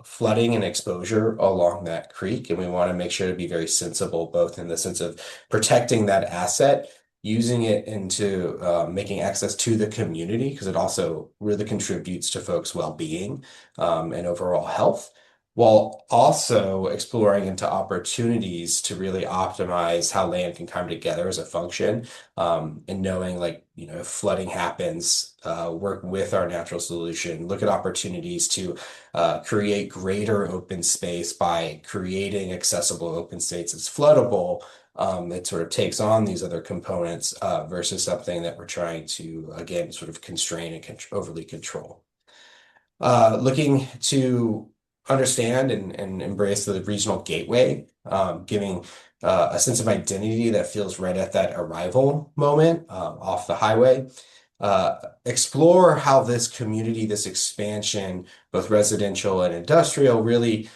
flooding and exposure along that creek, and we want to make sure to be very sensible, both in the sense of protecting that asset, using it into making access to the community, because it also really contributes to folks' well-being and overall health, while also exploring into opportunities to really optimize how land can come together as a function, and knowing, like, you know, if flooding happens, work with our natural solution, look at opportunities to create greater open space by creating accessible open space that's floodable. It sort of takes on these other components versus something that we're trying to, again, sort of constrain and overly control. Looking to understand and embrace the regional gateway, giving a sense of identity that feels right at that arrival moment off the highway. Explore how this community, this expansion, both residential and industrial, really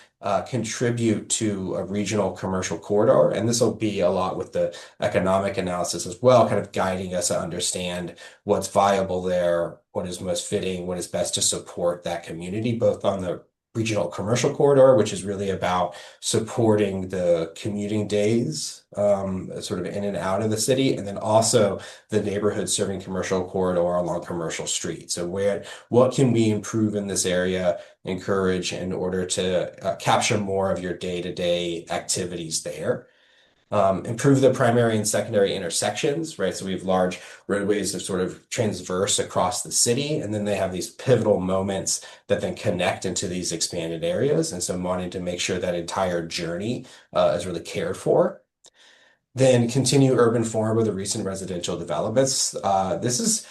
contribute to a regional commercial corridor. And this will be a lot with the economic analysis as well, kind of guiding us to understand what's viable there, what is most fitting, what is best to support that community, both on the regional commercial corridor, which is really about supporting the commuting days, sort of in and out of the city, and then also the neighborhood serving commercial corridor along commercial street. So what can we improve in this area, encourage in order to capture more of your day-to-day activities there? Improve the primary and secondary intersections, right? So we have large roadways that sort of transverse across the city, and then they have these pivotal moments that then connect into these expanded areas. And so wanting to make sure that entire journey is really cared for. Then continue urban form with the recent residential developments. This is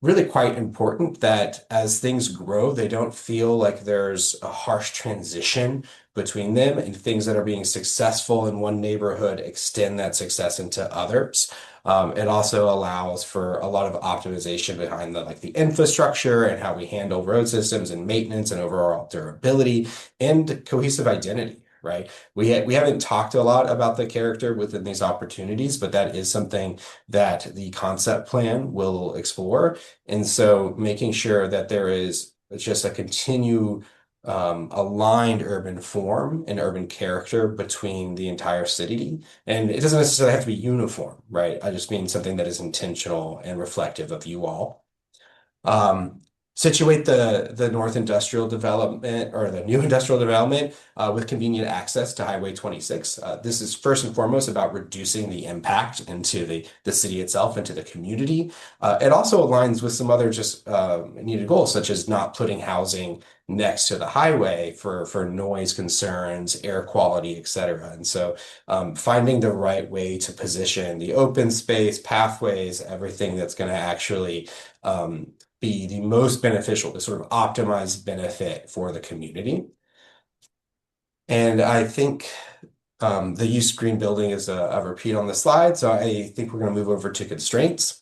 really quite important that as things grow, they don't feel like there's a harsh transition between them, and things that are being successful in one neighborhood extend that success into others. It also allows for a lot of optimization behind the infrastructure and how we handle road systems and maintenance and overall durability and cohesive identity. Right. We haven't talked a lot about the character within these opportunities, but that is something that the concept plan will explore. And so making sure that there is just a continued aligned urban form and urban character between the entire city. And it doesn't necessarily have to be uniform, right? I just mean something that is intentional and reflective of you all. Situate the North Industrial Development, or the new industrial development, with convenient access to Highway 26. This is first and foremost about reducing the impact into the city itself, into the community. It also aligns with some other just needed goals, such as not putting housing next to the highway for noise concerns, air quality, et cetera. And so finding the right way to position the open space, pathways, everything that's going to actually be the most beneficial, the sort of optimized benefit for the community. And I think the use of green building is a repeat on the slide. So I think we're going to move over to constraints.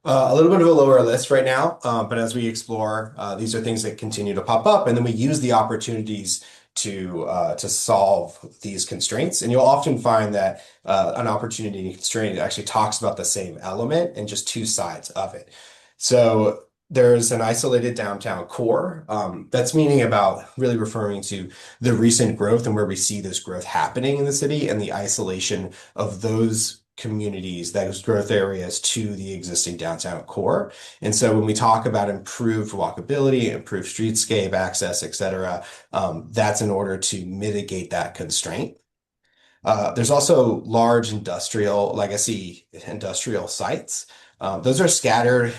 A little bit of a lower list right now, but as we explore, these are things that continue to pop up, and then we use the opportunities to solve these constraints. And you'll often find that an opportunity and constraint actually talks about the same element and just two sides of it. So there's an isolated downtown core. That's meaning about really referring to the recent growth and where we see this growth happening in the city, and the isolation of those communities, those growth areas to the existing downtown core. And so when we talk about improved walkability, improved streetscape access, et cetera, that's in order to mitigate that constraint. There's also large legacy industrial sites. Those are scattered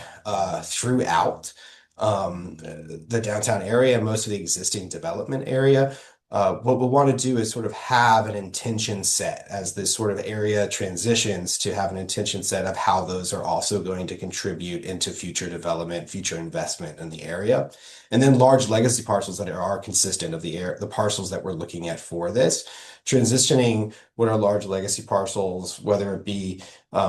throughout the downtown area, most of the existing development area. What we want to do is sort of have an intention set as this sort of area transitions, to have an intention set of how those are also going to contribute into future development, future investment in the area. And then large legacy parcels that are consistent of the parcels that we're looking at for this. Transitioning what are large legacy parcels, whether it be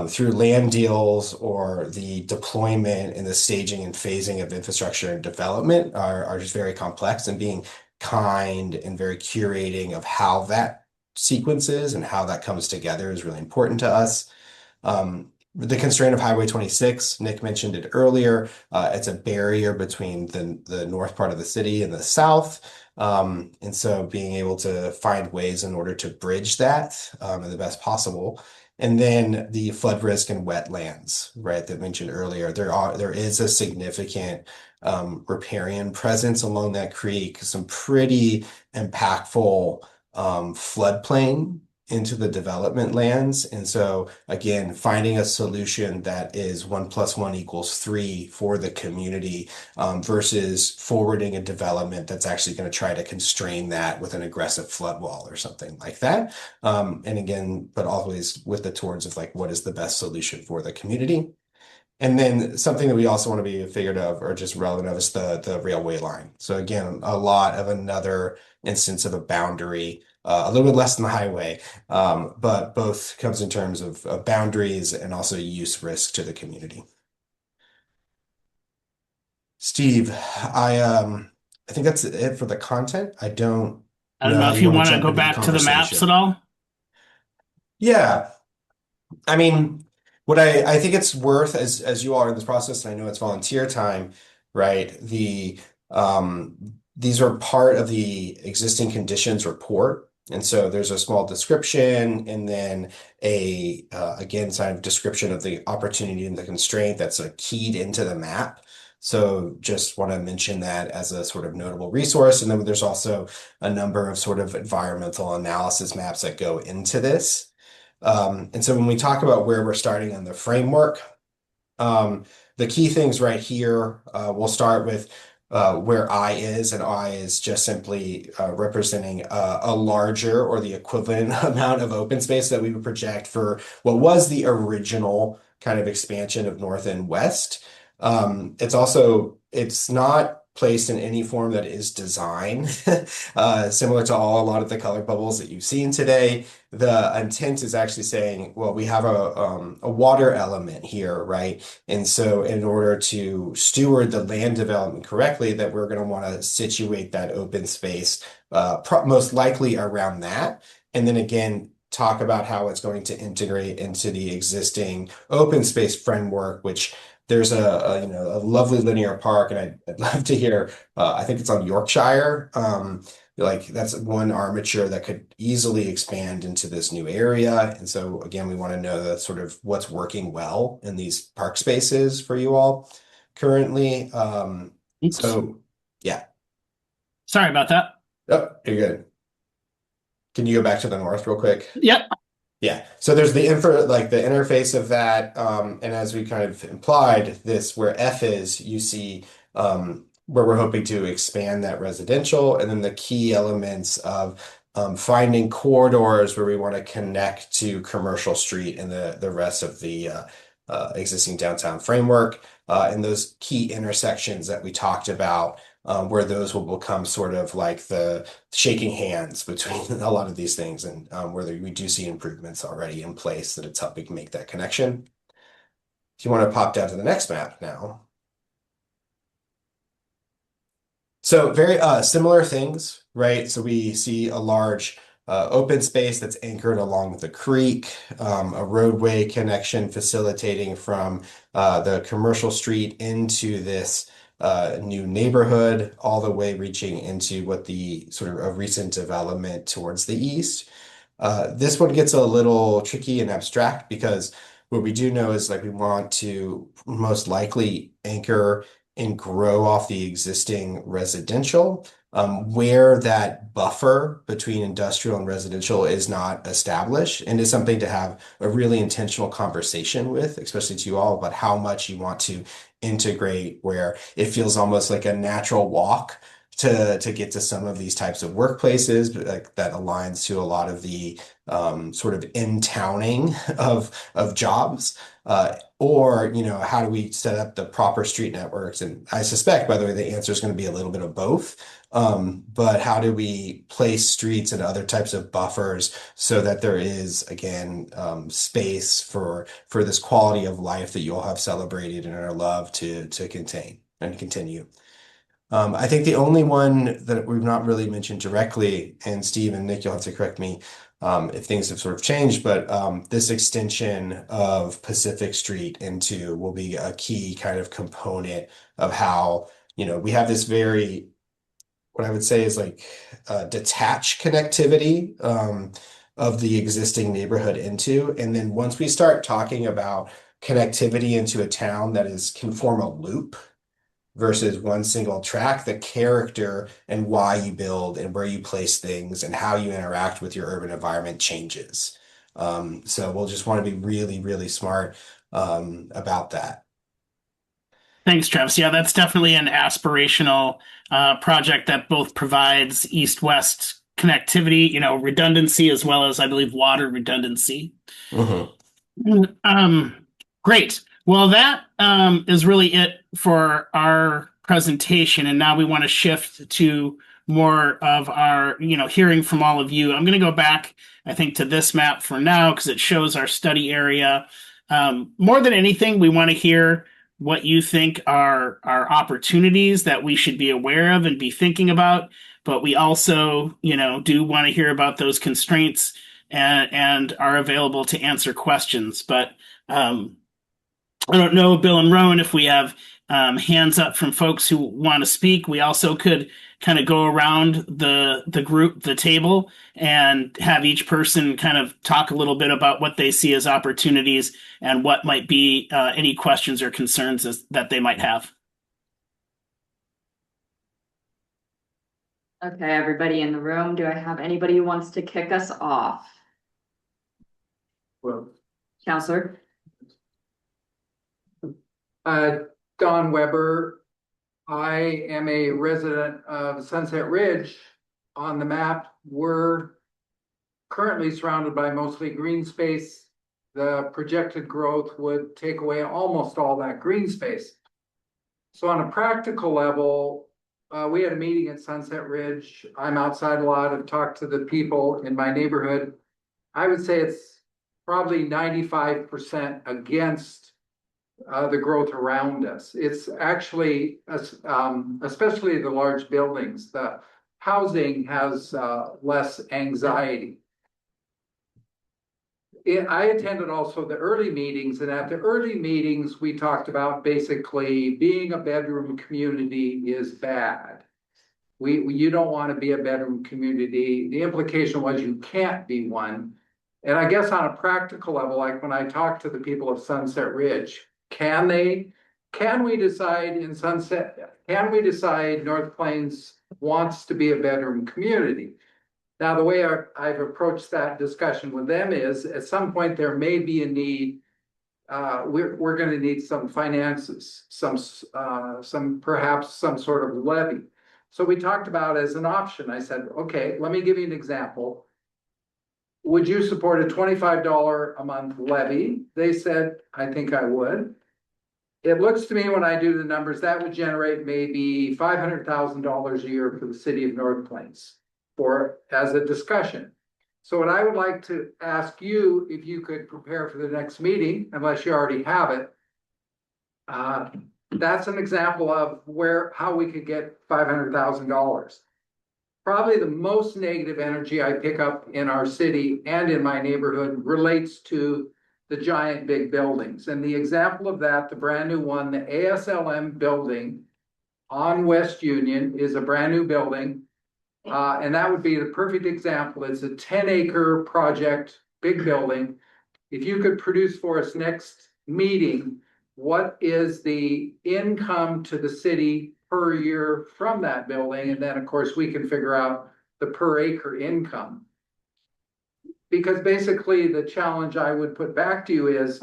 through land deals or the deployment and the staging and phasing of infrastructure and development, are just very complex, and being kind and very curating of how that sequences and how that comes together is really important to us. the constraint of Highway 26. Nick mentioned it earlier. It's a barrier between the north part of the city and the south. And so being able to find ways in order to bridge that in the best possible. And then the flood risk and wetlands, right, that mentioned earlier. There is a significant riparian presence along that creek, some pretty impactful floodplain into the development lands. And so again, finding a solution that is 1 + 1 = 3 for the community versus forwarding a development that's actually going to try to constrain that with an aggressive flood wall or something like that. And again, but always with the towards of like, what is the best solution for the community? And then something that we also want to be figured of or just relevant of is the railway line. So again, a lot of another instance of a boundary, a little bit less than the highway, but both comes in terms of boundaries and also use risk to the community. Steve, I think that's it for the content. I don't don't know how if you want to jump go into back to the maps conversation. at all. Yeah. I mean, what I think it's worth as you all are in this process, and I know it's volunteer time, right? These are part of the existing conditions report. And so there's a small description and then again, kind of description of the opportunity and the constraint that's keyed into the map. So just want to mention that as a sort of notable resource. And then there's also a number of sort of environmental analysis maps that go into this. And so when we talk about where we're starting on the framework, the key things right here, we'll start with where I is, and I is just simply representing a larger or the equivalent amount of open space that we would project for what was the original kind of expansion of North and West. It's not placed in any form that is design, similar to a lot of the color bubbles that you've seen today. The intent is actually saying, well, we have a water element here, right? And so in order to steward the land development correctly, that we're going to want to situate that open space most likely around that. And then again, talk about how it's going to integrate into the existing open space framework, which there's a lovely linear park, and I'd love to hear. I think it's on Yorkshire. Like that's one armature that could easily expand into this new area. And so again, we want to know the sort of what's working well in these park spaces for you all currently. So yeah. Sorry about that. Oh, you're good. Can you go back to the north real quick? Yep. Yeah. So there's the interface of that. And as we kind of implied, this where F is, you see where we're hoping to expand that residential, and then the key elements of finding corridors where we want to connect to Commercial Street and the rest of the existing downtown framework, and those key intersections that we talked about, where those will become sort of like the shaking hands between a lot of these things, and where we do see improvements already in place that it's helping make that connection. If you want to pop down to the next map now. So very similar things, right? So we see a large open space that's anchored along the creek, a roadway connection facilitating from the Commercial Street into this new neighborhood, all the way reaching into what the sort of a recent development towards the east. This one gets a little tricky and abstract because what we do know is like we want to most likely anchor and grow off the existing residential, where that buffer between industrial and residential is not established, and is something to have a really intentional conversation with, especially to you all, about how much you want to integrate, where it feels almost like a natural walk to get to some of these types of workplaces, but like that aligns to a lot of the sort of in-towning of jobs. Or, how do we set up the proper street networks? And I suspect, by the way, the answer is going to be a little bit of both. But how do we place streets and other types of buffers so that there is, again, space for this quality of life that you all have celebrated and are loved to contain and continue? I think the only one that we've not really mentioned directly, and Steve and Nick, you'll have to correct me, if things have sort of changed, but this extension of Pacific Street into will be a key kind of component of how, we have this very, what I would say is like detached connectivity of the existing neighborhood into. And then once we start talking about connectivity into a town that can form a loop versus one single track, the character and why you build and where you place things and how you interact with your urban environment changes. So we'll just want to be really, really smart about that. Thanks, Travis. Yeah, that's definitely an aspirational project that both provides east-west connectivity, redundancy, as well as, I believe, water redundancy. Great. Well, that is really it for our presentation, and now we want to shift to more of our, hearing from all of you. I'm going to go back, I think, to this map for now because it shows our study area. More than anything, we want to hear what you think are opportunities that we should be aware of and be thinking about. But we also, do want to hear about those constraints and are available to answer questions. But I don't know, Bill and Rowan, if we have hands up from folks who want to speak. We also could kind of go around the table and have each person kind of talk a little bit about what they see as opportunities and what might be any questions or concerns that they might have. Okay, everybody in the room, do I have anybody who wants to kick us off? Well, Counselor? Don Weber. I am a resident of Sunset Ridge. On the map, we're currently surrounded by mostly green space. The projected growth would take away almost all that green space. So on a practical level, we had a meeting at Sunset Ridge. I'm outside a lot. I've talked to the people in my neighborhood. I would say it's probably 95% against the growth around us. It's actually, especially the large buildings, the housing has less anxiety. I attended also the early meetings, and at the early meetings, we talked about basically being a bedroom community is bad. You don't want to be a bedroom community. The implication was you can't be one. And I guess on a practical level, like when I talk to the people of Sunset Ridge, can we decide North Plains wants to be a bedroom community? Now, the way I've approached that discussion with them is at some point there may be a need. We're going to need some finances, perhaps some sort of levy. So we talked about as an option. I said, okay, let me give you an example. Would you support a $25 a month levy? They said, I think I would. It looks to me when I do the numbers, that would generate maybe $500,000 a year for the city of North Plains as a discussion. So what I would like to ask you, if you could prepare for the next meeting, unless you already have it, that's an example of how we could get $500,000. Probably the most negative energy I pick up in our city and in my neighborhood relates to the giant big buildings. And the example of that, the brand new one, the ASLM building on West Union is a brand new building. And that would be the perfect example. It's a 10-acre project, big building. If you could produce for us next meeting, what is the income to the city per year from that building? And then, of course, we can figure out the per acre income. Because basically the challenge I would put back to you is,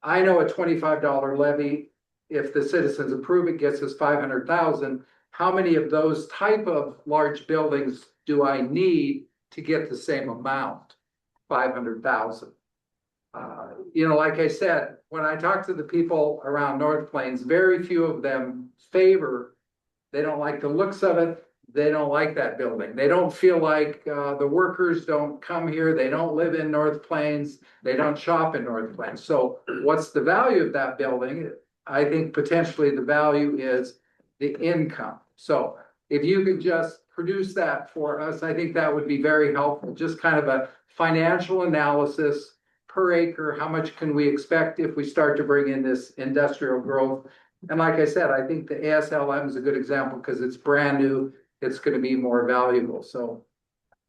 I know a $25 levy, if the citizens approve it, gets us 500,000. How many of those type of large buildings do I need to get the same amount? 500,000. Like I said, when I talk to the people around North Plains, very few of them they don't like the looks of it. They don't like that building. They don't feel like the workers don't come here. They don't live in North Plains. They don't shop in North Plains. So what's the value of that building? I think potentially the value is the income. So if you could just produce that for us, I think that would be very helpful. Just kind of a financial analysis per acre, how much can we expect if we start to bring in this industrial growth? And like I said, I think the ASLM is a good example because it's brand new, it's gonna be more valuable, so.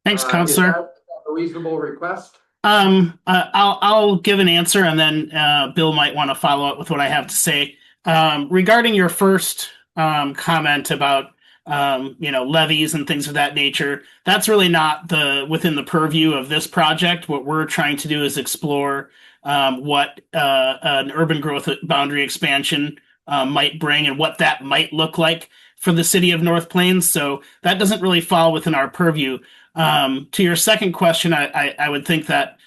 Thanks, Is Counselor. that a reasonable request? I'll give an answer and then Bill might want to follow up with what I have to say. Regarding your first comment about levies and things of that nature, that's really not within the purview of this project. What we're trying to do is explore what an urban growth boundary expansion might bring and what that might look like for the city of North Plains. So that doesn't really fall within our purview. To your second question, I would think that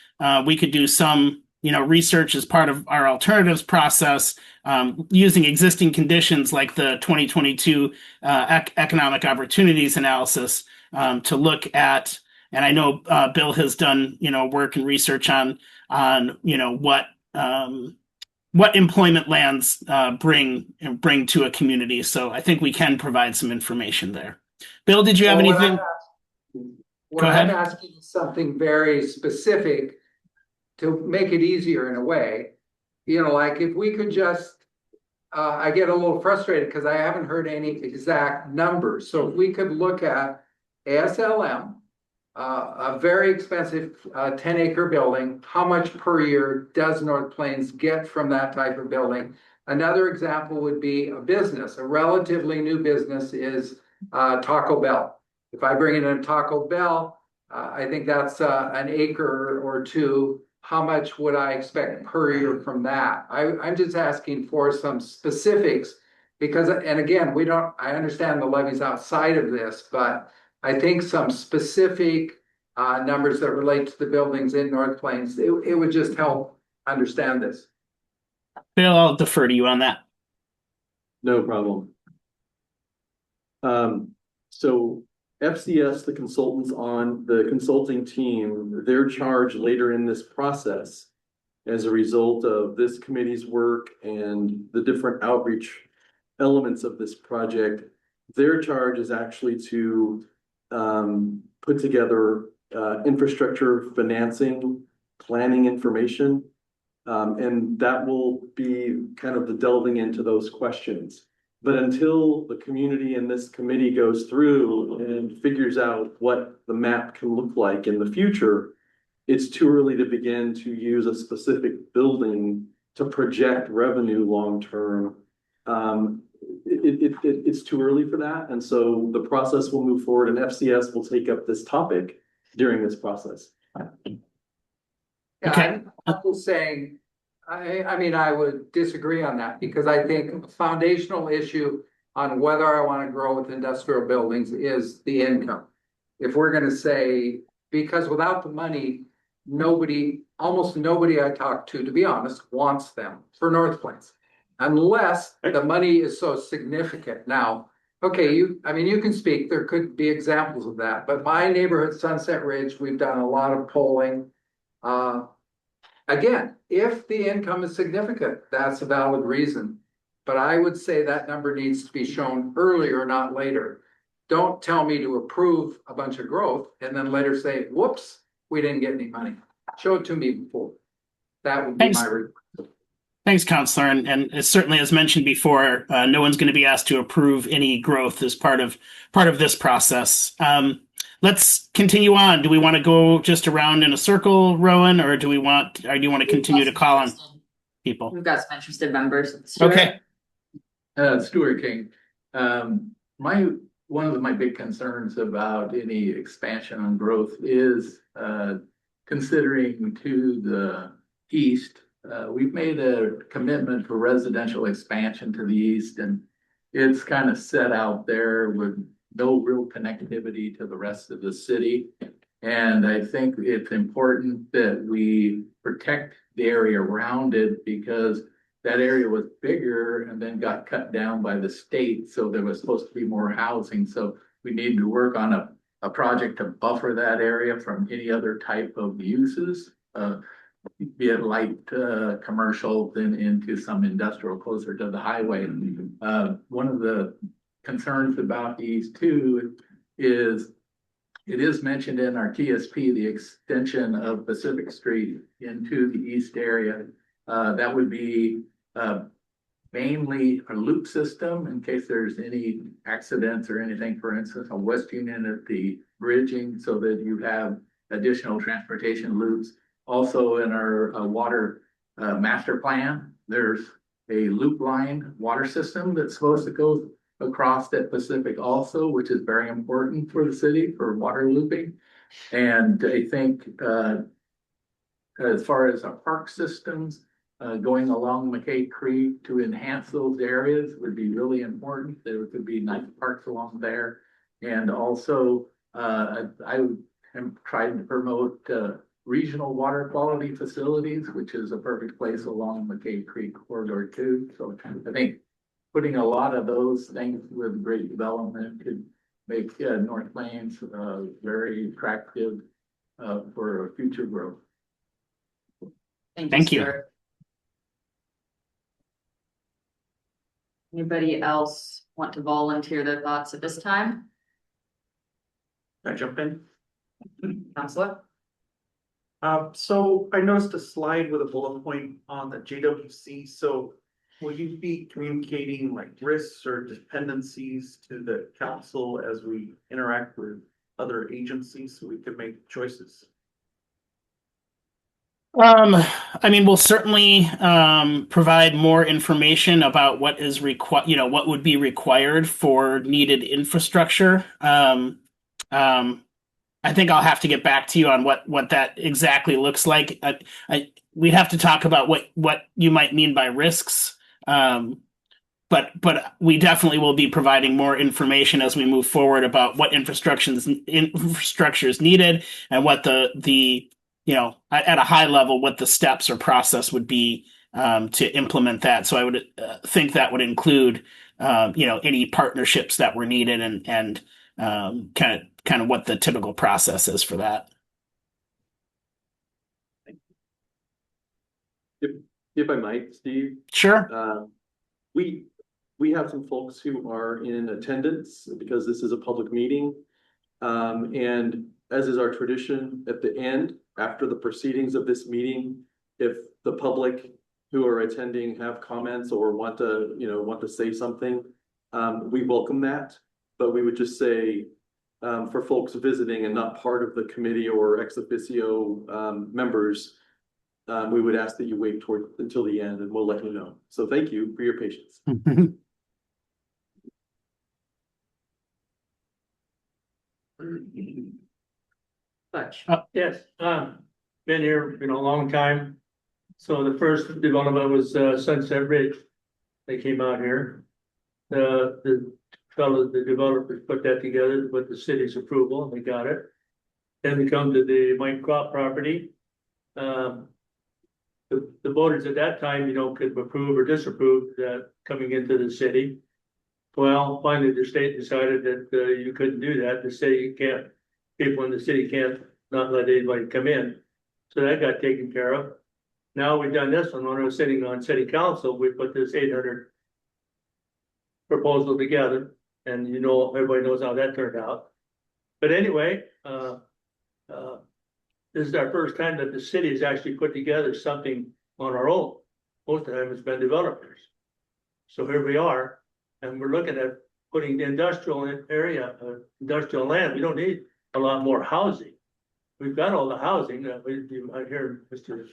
we could do some, research as part of our alternatives process, using existing conditions like the 2022 economic opportunities analysis to look at. And I know Bill has done, work and research on what employment lands bring to a community. So I think we can provide some information there. Bill, did you have anything? What I'm asking is something very specific to make it easier in a way. Like if we could just, I get a little frustrated because I haven't heard any exact numbers. So if we could look at ASLM, a very expensive 10-acre building, how much per year does North Plains get from that type of building? Another example would be a business. A relatively new business is Taco Bell. If I bring in a Taco Bell, I think that's an acre or two. How much would I expect per year from that? I'm just asking for some specifics because, and again, I understand the levies outside of this, but I think some specific numbers that relate to the buildings in North Plains, it would just help understand this. Bill, I'll defer to you on that. No problem. So FCS, the consultants on the consulting team, their charge later in this process, as a result of this committee's work and the different outreach elements of this project, their charge is actually to put together infrastructure financing, planning information, and that will be kind of the delving into those questions. But until the community and this committee goes through and figures out what the map can look like in the future, it's too early to begin to use a specific building to project revenue long-term. It's too early for that. And so the process will move forward and FCS will take up this topic during this process. Yeah, I'm just saying, I mean, I would disagree on that because I think a foundational issue on whether I want to grow with industrial buildings is the income. If we're going to say, because without the money, almost nobody I talk to be honest, wants them for North Plains, unless the money is so significant. Now, okay, you can speak, there could be examples of that, but my neighborhood, Sunset Ridge, we've done a lot of polling. Again, if the income is significant, that's a valid reason. But I would say that number needs to be shown earlier, not later. Don't tell me to approve a bunch of growth and then later say, whoops, we didn't get any money. Show it to me before. That would be my request. Thanks, Counselor. And certainly, as mentioned before, no one's going to be asked to approve any growth as part of this process. Let's continue on. Do we want to go just around in a circle, Rowan, or do you want to continue to call on people? We've got some interested members. Stuart? Okay. Stuart King. One of my big concerns about any expansion on growth is considering to the east. We've made a commitment for residential expansion to the east, and it's kind of set out there with no real connectivity to the rest of the city. And I think it's important that we protect the area around it because that area was bigger and then got cut down by the state. So there was supposed to be more housing. So we need to work on a project to buffer that area from any other type of uses, be it light commercial, then into some industrial closer to the highway. One of the concerns about these two is it is mentioned in our TSP, the extension of Pacific Street into the east area. That would be mainly a loop system in case there's any accidents or anything, for instance, a west union at the bridging, so that you have additional transportation loops. Also in our water master plan, there's a loop line water system that's supposed to go across that Pacific also, which is very important for the city for water looping. And I think as far as our park systems, going along McKay Creek to enhance those areas would be really important. There could be nice parks along there. And also, I am trying to promote regional water quality facilities, which is a perfect place along McKay Creek corridor too. So I think putting a lot of those things with great development could make North Plains very attractive for future growth. Thank you. Stuart. Anybody else want to volunteer their thoughts at this time? Can I jump in? Counselor? So I noticed a slide with a bullet point on the JWC. So will you be communicating like risks or dependencies to the council as we interact with other agencies so we can make choices? I mean, we'll certainly provide more information about what is what would be required for needed infrastructure. I think I'll have to get back to you on what that exactly looks like. We'd have to talk about what you might mean by risks. But we definitely will be providing more information as we move forward about what infrastructure is needed and what the at a high level, what the steps or process would be to implement that. So I would think that would include, any partnerships that were needed and kind of what the typical process is for that. If I might, Steve. Sure. We have some folks who are in attendance because this is a public meeting. And as is our tradition, at the end, after the proceedings of this meeting, if the public who are attending have comments or want to say something, we welcome that. But we would just say, for folks visiting and not part of the committee or ex officio members, we would ask that you wait until the end and we'll let you know. So thank you for your patience. Yes, been here, a long time. So the first development was Sunset Ridge. They came out here. The developers put that together with the city's approval and they got it. Then we come to the Mike Crop property. The voters at that time, could approve or disapprove that coming into the city. Well, finally the state decided that you couldn't do that. The city can't, people in the city can't not let anybody come in. So that got taken care of. Now we've done this one when I was sitting on city council, we put this 800 proposal together and everybody knows how that turned out. But anyway, this is our first time that the city has actually put together something on our own. Most of the time it's been developers. So here we are, and we're looking at putting the industrial area, industrial land. We don't need a lot more housing. We've got all the housing. I hear Mr.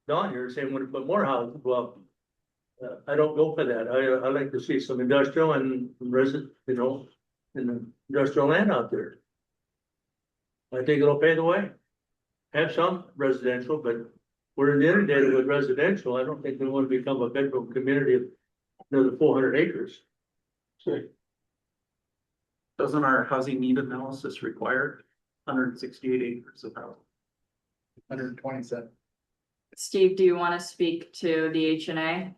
Don here saying we want to put more housing. Well, I don't go for that. I like to see some industrial and resident, and industrial land out there. I think it'll pay the way. Have some residential, but we're inundated with residential. I don't think we want to become a bedroom community of another 400 acres. So, Doesn't our housing need analysis require 168 acres of housing? 127. Steve, do you want to speak to the H&A?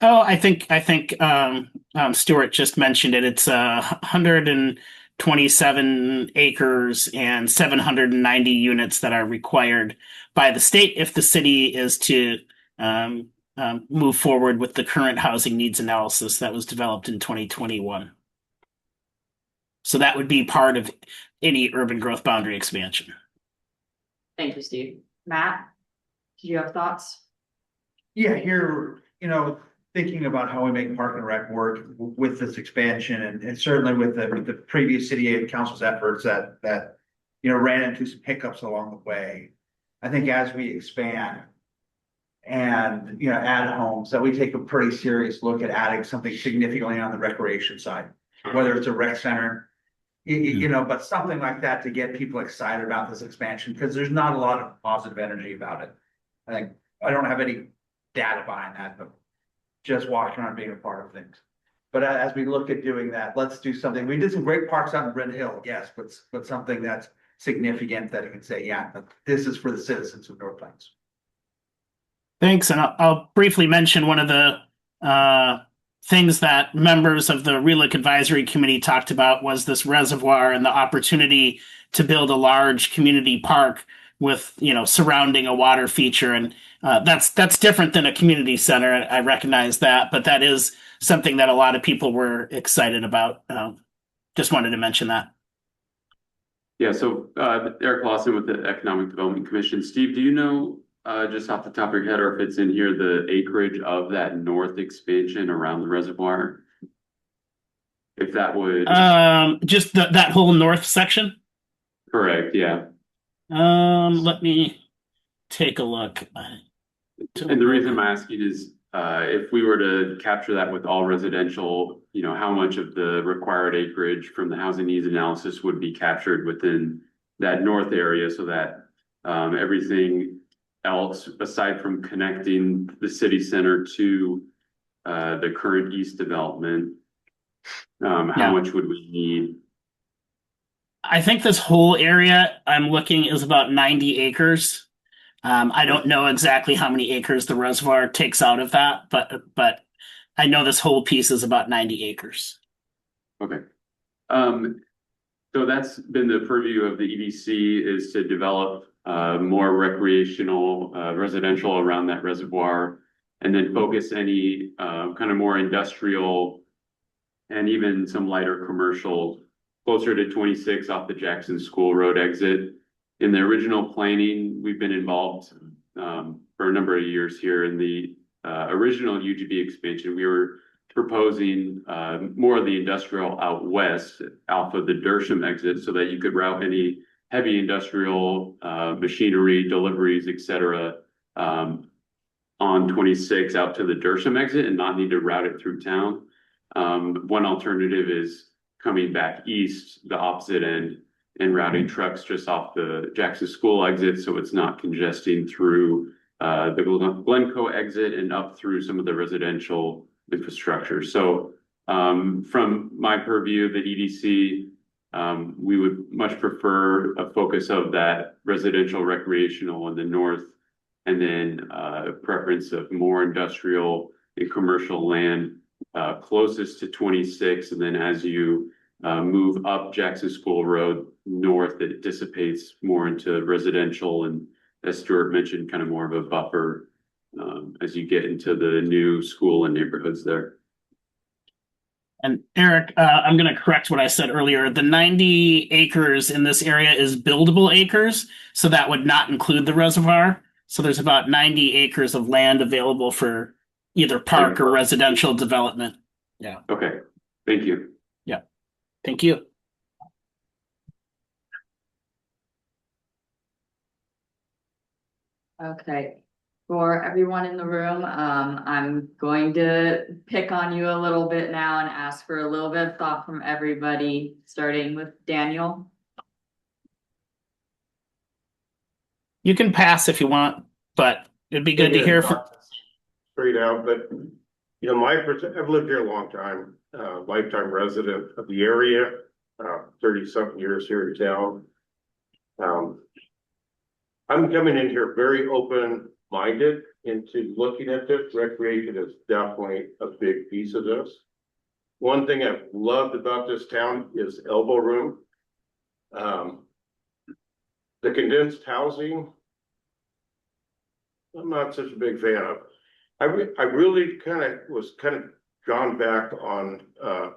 Oh, I think Stuart just mentioned it. It's 127 acres and 790 units that are required by the state if the city is to move forward with the current housing needs analysis that was developed in 2021. So that would be part of any urban growth boundary expansion. Thank you, Steve. Matt, do you have thoughts? Yeah, here, thinking about how we make Park and Rec work with this expansion and certainly with the previous city council's efforts that ran into some hiccups along the way. I think as we expand and, add homes, that we take a pretty serious look at adding something significantly on the recreation side, whether it's a rec center, but something like that to get people excited about this expansion, because there's not a lot of positive energy about it. I don't have any data behind that, but just walking around being a part of things. But as we look at doing that, let's do something. We did some great parks out in Bryn Hill, yes, but something that's significant that it can say, yeah, but this is for the citizens of North Plains. Thanks, and I'll briefly mention one of the things that members of the RELIC Advisory Committee talked about was this reservoir and the opportunity to build a large community park with, surrounding a water feature. And that's different than a community center. I recognize that, but that is something that a lot of people were excited about. Just wanted to mention that. Yeah, so Eric Lawson with the Economic Development Commission. Steve, do you know just off the top of your head, or if it's in here, the acreage of that north expansion around the reservoir? If that would just that whole north section? Correct, yeah. Let me take a look. And the reason I'm asking is if we were to capture that with all residential, how much of the required acreage from the housing needs analysis would be captured within that north area, so that everything else aside from connecting the city center to the current east development, how much would we need? I think this whole area I'm looking is about 90 acres. I don't know exactly how many acres the reservoir takes out of that, but I know this whole piece is about 90 acres. Okay. So that's been the purview of the EDC, is to develop more recreational residential around that reservoir, and then focus any kind of more industrial and even some lighter commercial closer to 26 off the Jackson School Road exit. In the original planning, we've been involved for a number of years here. In the original UGB expansion, we were proposing more of the industrial out west, off of the Dersham exit, so that you could route any heavy industrial machinery, deliveries, etc. On 26 out to the Dersham exit and not need to route it through town. One alternative is coming back east, the opposite end, and routing trucks just off the Jackson School exit, so it's not congesting through the Glencoe exit and up through some of the residential infrastructure. So from my purview, the EDC, we would much prefer a focus of that residential recreational in the north, and then a preference of more industrial and commercial land closest to 26. And then as you move up Jackson School Road north, it dissipates more into residential, and as Stuart mentioned, kind of more of a buffer as you get into the new school and neighborhoods there. And Eric, I'm going to correct what I said earlier. The 90 acres in this area is buildable acres, so that would not include the reservoir. So there's about 90 acres of land available for either park or residential development. Yeah. Okay. Thank you. Yeah. Thank you. Okay. For everyone in the room, I'm going to pick on you a little bit now and ask for a little bit of thought from everybody, starting with Daniel. You can pass if you want, but it'd be good to hear from. Straight out, but I've lived here a long time, lifetime resident of the area, 30-something years here in town. I'm coming in here very open-minded into looking at this. Recreation is definitely a big piece of this. One thing I've loved about this town is elbow room. The condensed housing, I'm not such a big fan of. I really was John back on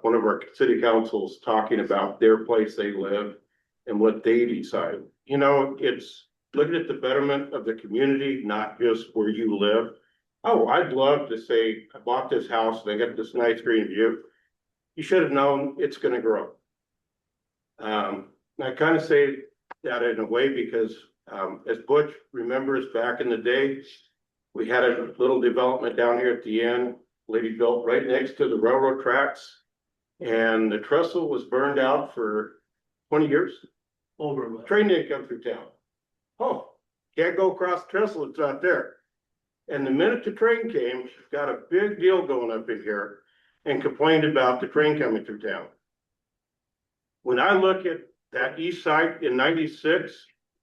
one of our city councils talking about their place they live and what they decide. You know, it's looking at the betterment of the community, not just where you live. Oh, I'd love to say, I bought this house, and I got this nice green view. You should have known it's gonna grow. I kind of say that in a way because as Butch remembers back in the day, we had a little development down here at the end, lady built right next to the railroad tracks. And the trestle was burned out for 20 years. Train didn't come through town. Oh, can't go across the trestle, it's not there. And the minute the train came, got a big deal going up in here and complained about the train coming through town. When I look at that east side in 96,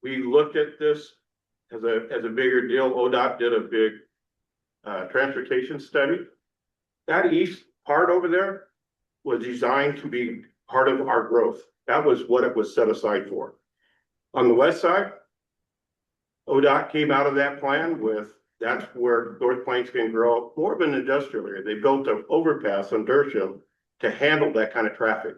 we looked at this as a bigger deal. ODOT did a big transportation study. That east part over there was designed to be part of our growth. That was what it was set aside for. On the west side, ODOT came out of that plan with, that's where North Plains can grow more of an industrial area. They built an overpass on Dersham to handle that kind of traffic.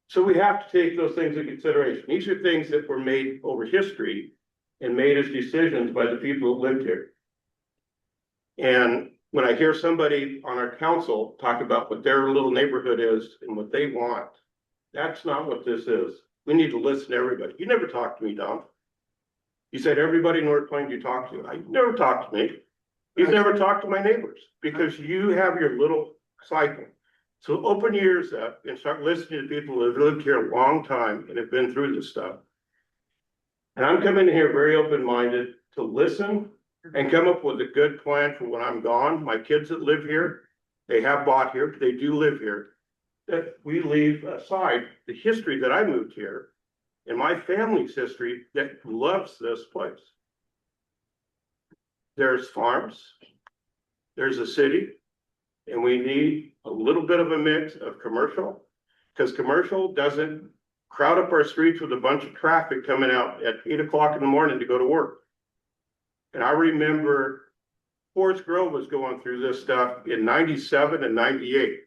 So we have to take those things into consideration. These are things that were made over history and made as decisions by the people who lived here. And when I hear somebody on our council talk about what their little neighborhood is and what they want, that's not what this is. We need to listen to everybody. You never talked to me, Don. You said everybody in North Plains you talked to. I never talked to me. You've never talked to my neighbors because you have your little cycle. So open your ears up and start listening to people who have lived here a long time and have been through this stuff. And I'm coming in here very open-minded to listen and come up with a good plan for when I'm gone. My kids that live here, they have bought here, they do live here. That we leave aside the history that I moved here and my family's history that loves this place. There's farms, there's a city, and we need a little bit of a mix of commercial, because commercial doesn't crowd up our streets with a bunch of traffic coming out at 8 o'clock in the morning to go to work. And I remember Forest Grove was going through this stuff in 97 and 98.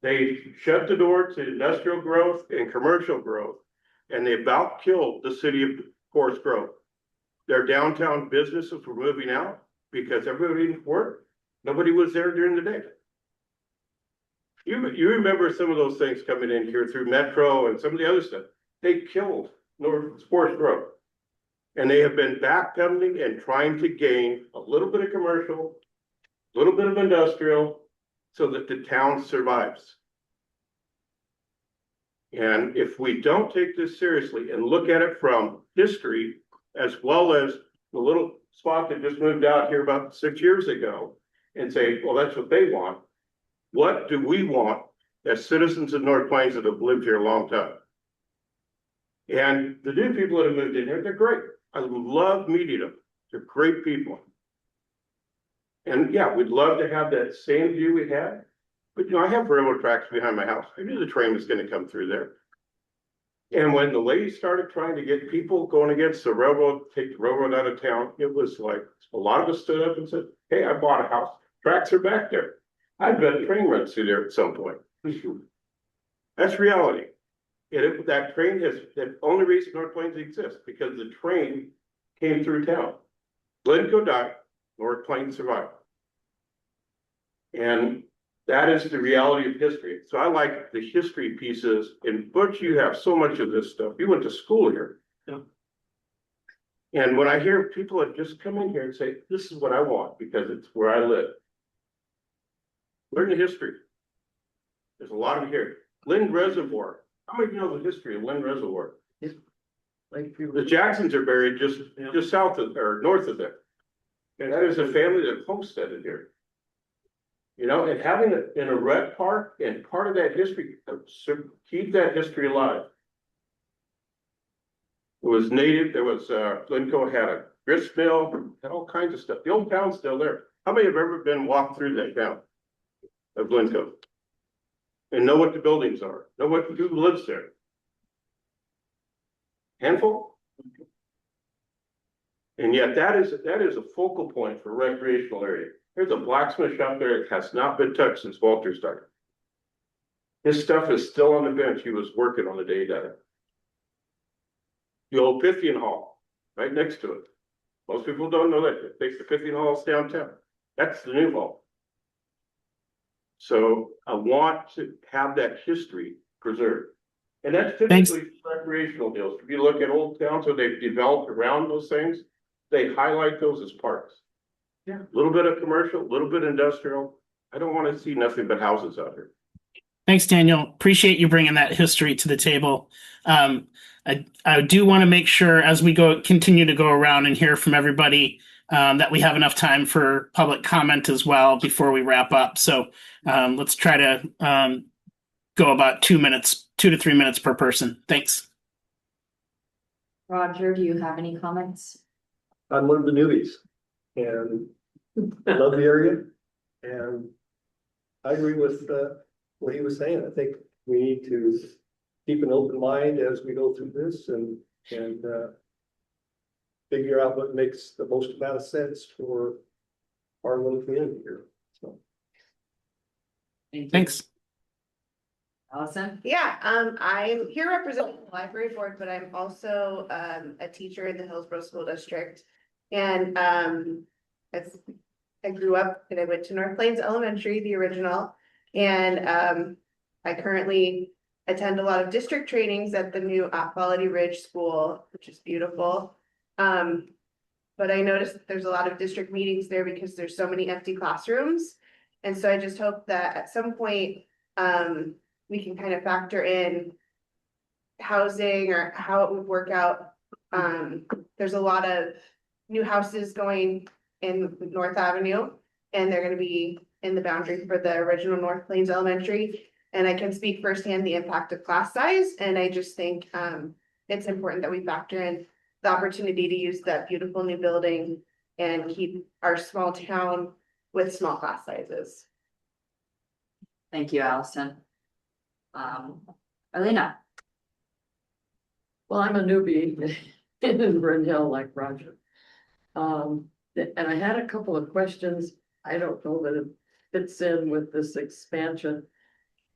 They shut the door to industrial growth and commercial growth, and they about killed the city of Forest Grove. Their downtown businesses were moving out because everybody didn't work. Nobody was there during the day. You remember some of those things coming in here through Metro and some of the other stuff. They killed Forest Grove. And they have been backpedaling and trying to gain a little bit of commercial, a little bit of industrial, so that the town survives. And if we don't take this seriously and look at it from history, as well as the little spot that just moved out here about 6 years ago, and say, well, that's what they want. What do we want as citizens of North Plains that have lived here a long time? And the new people that have moved in here, they're great. I love meeting them. They're great people. And yeah, we'd love to have that same view we had. But you know, I have railroad tracks behind my house. I knew the train was going to come through there. And when the lady started trying to get people going against the railroad, take the railroad out of town, it was like a lot of us stood up and said, hey, I bought a house. Tracks are back there. I bet a train runs through there at some point. That's reality. And that train has, the only reason North Plains exists because the train came through town. Glencoe died, North Plains survived. And that is the reality of history. So I like the history pieces. And Butch, you have so much of this stuff. You went to school here. Yeah. And when I hear people that just come in here and say, this is what I want because it's where I live. Learn the history. There's a lot of it here. Lynn Reservoir. How many of you know the history of Lynn Reservoir? The Jacksons are buried just south of or north of there. And that is a family that homesteaded here. You know, and having it in a red park and part of that history, keep that history alive. It was native. There was Glencoe had a grist mill, had all kinds of stuff. The old town's still there. How many have ever been walked through that town of Glencoe and know what the buildings are? Know who lives there? Handful. And yet that is a focal point for recreational area. There's a blacksmith shop there that has not been touched since Walter started. His stuff is still on the bench. He was working on the day he died. The old Pythian Hall, right next to it. Most people don't know that. The Pythian Hall's downtown. That's the new hall. So I want to have that history preserved. And that's Thanks. typically recreational deals. If you look at old towns where they've developed around those things, they highlight those as parks. Yeah. A little bit of commercial, a little bit industrial. I don't want to see nothing but houses out here. Thanks, Daniel. Appreciate you bringing that history to the table. I do want to make sure as we continue to go around and hear from everybody that we have enough time for public comment as well before we wrap up. So let's try to go about 2 to 3 minutes per person. Thanks. Roger, do you have any comments? I'm one of the newbies and I love the area. And I agree with what he was saying. I think we need to keep an open mind as we go through this and figure out what makes the most amount of sense for our little community here. So. Thanks. Allison? Yeah, I'm here representing the library board, but I'm also a teacher in the Hillsborough School District. And as I grew up and I went to North Plains Elementary, the original, and I currently attend a lot of district trainings at the new Quality Ridge School, which is beautiful. But I noticed that there's a lot of district meetings there because there's so many empty classrooms. And so I just hope that at some point we can kind of factor in housing or how it would work out. There's a lot of new houses going in North Avenue, and they're going to be in the boundary for the original North Plains Elementary. And I can speak firsthand the impact of class size. And I just think it's important that we factor in the opportunity to use that beautiful new building and keep our small town with small class sizes. Thank you, Allison. Elena? Well, I'm a newbie in Bryn Hill like Roger. And I had a couple of questions. I don't know that it fits in with this expansion.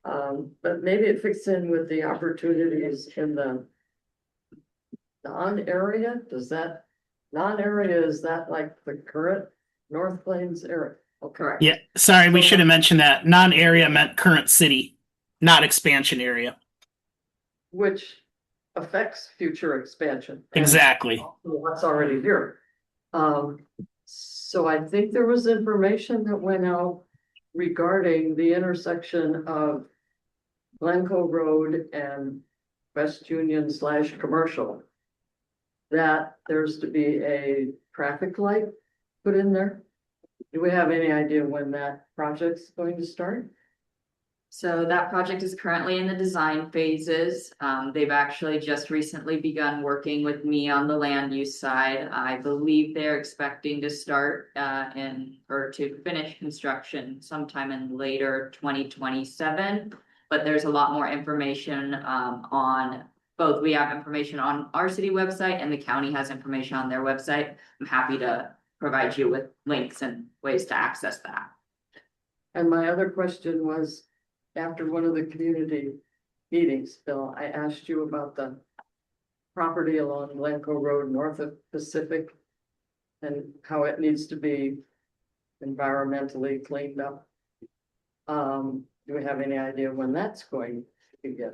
But maybe it fits in with the opportunities in the non-area. Does that non-area, is that like the current North Plains area? Oh, correct. Yeah, sorry, we should have mentioned that. Non-area meant current city, not expansion area. Which affects future expansion. Exactly. What's already here. So I think there was information that went out regarding the intersection of Glencoe Road and West Union / commercial. That there's to be a traffic light put in there. Do we have any idea when that project's going to start? So that project is currently in the design phases. They've actually just recently begun working with me on the land use side. I believe they're expecting to start to finish construction sometime in later 2027. But there's a lot more information on both. We have information on our city website and the county has information on their website. I'm happy to provide you with links and ways to access that. And my other question was, after one of the community meetings, Bill, I asked you about the property along Glencoe Road north of Pacific and how it needs to be environmentally cleaned up. Do we have any idea when that's going to begin?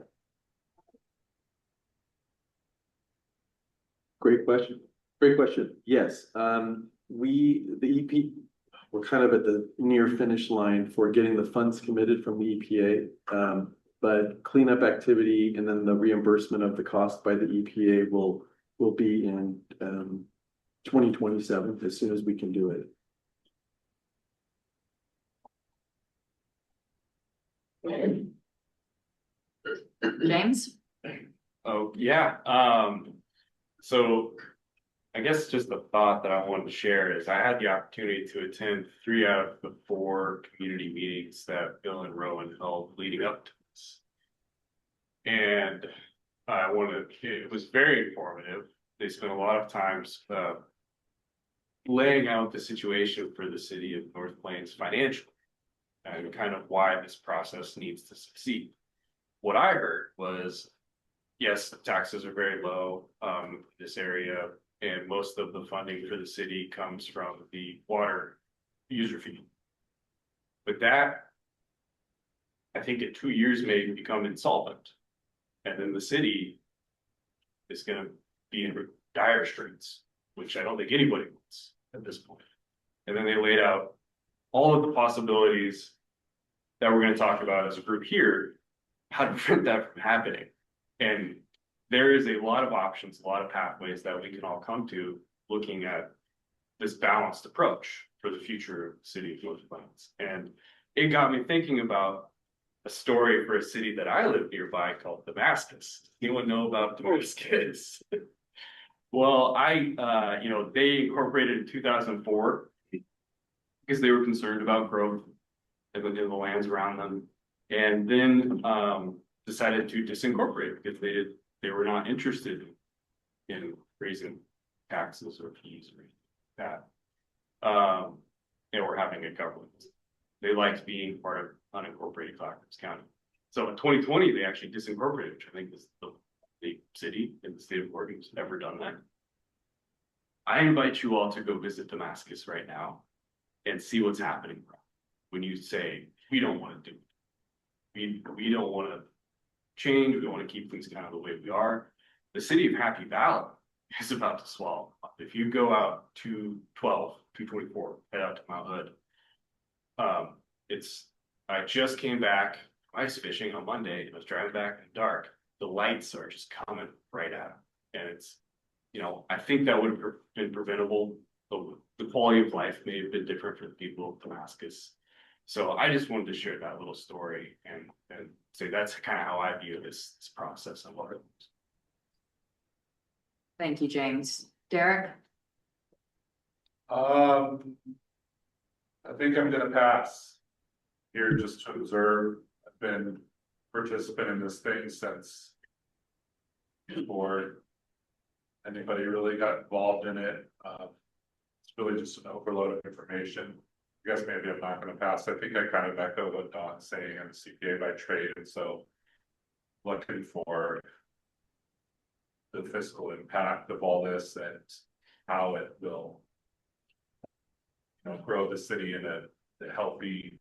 Great question. Great question. Yes, we're kind of at the near finish line for getting the funds committed from the EPA. But cleanup activity and then the reimbursement of the cost by the EPA will be in 2027 as soon as we can do it. James? Oh, yeah. So I guess just the thought that I wanted to share is I had the opportunity to attend 3 out of the 4 community meetings that Bill and Rowan held leading up to this. And it was very informative. They spent a lot of times laying out the situation for the city of North Plains financially and kind of why this process needs to succeed. What I heard was, yes, the taxes are very low in this area, and most of the funding for the city comes from the water user fee. But that, I think in 2 years may become insolvent. And then the city is gonna be in dire straits, which I don't think anybody wants at this point. And then they laid out all of the possibilities that we're gonna talk about as a group here, how to prevent that from happening. And there is a lot of options, a lot of pathways that we can all come to looking at this balanced approach for the future of the city of North Plains. And it got me thinking about a story for a city that I live nearby called Damascus. Anyone know about Damascus? Well, they incorporated in 2004 because they were concerned about growth in the lands around them, and then decided to disincorporate because they were not interested in raising taxes or fees or anything like that. Or having a government. They liked being part of unincorporated Clackamas County. So in 2020, they actually disincorporated, which I think is the city in the state of Oregon who's ever done that. I invite you all to go visit Damascus right now and see what's happening when you say, we don't want to do it. We don't want to change. We want to keep things kind of the way we are. The city of Happy Valley is about to swallow. If you go out to 224, head out to Mount Hood. I just came back ice fishing on Monday and I was driving back in the dark. The lights are just coming right at them. And it's, I think that would have been preventable. The quality of life may have been different for the people of Damascus. So I just wanted to share that little story and say that's kind of how I view this process and what it is. Thank you, James. Derek? I think I'm gonna pass here just to observe. I've been participant in this thing since before anybody really got involved in it. It's really just an overload of information. I guess maybe I'm not gonna pass. I think I kind of echo what Don's saying. I'm a CPA by trade, and so looking for the fiscal impact of all this and how it will grow the city in a healthy,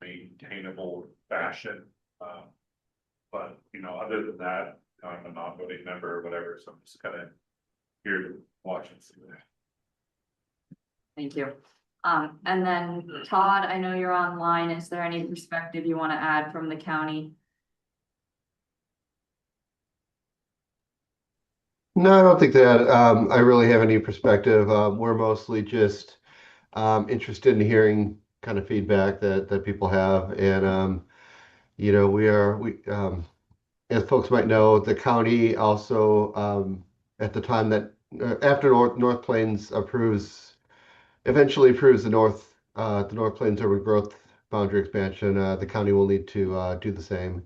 maintainable fashion. But other than that, I'm a non-voting member or whatever, so I'm just kind of here to watch and see that. Thank you. And then Todd, I know you're online. Is there any perspective you want to add from the county? No, I don't think that I really have any perspective. We're mostly just interested in hearing kind of feedback that people have. And, as folks might know, the county also, at the time that after North Plains eventually approves the North Plains urban growth boundary expansion, the county will need to do the same.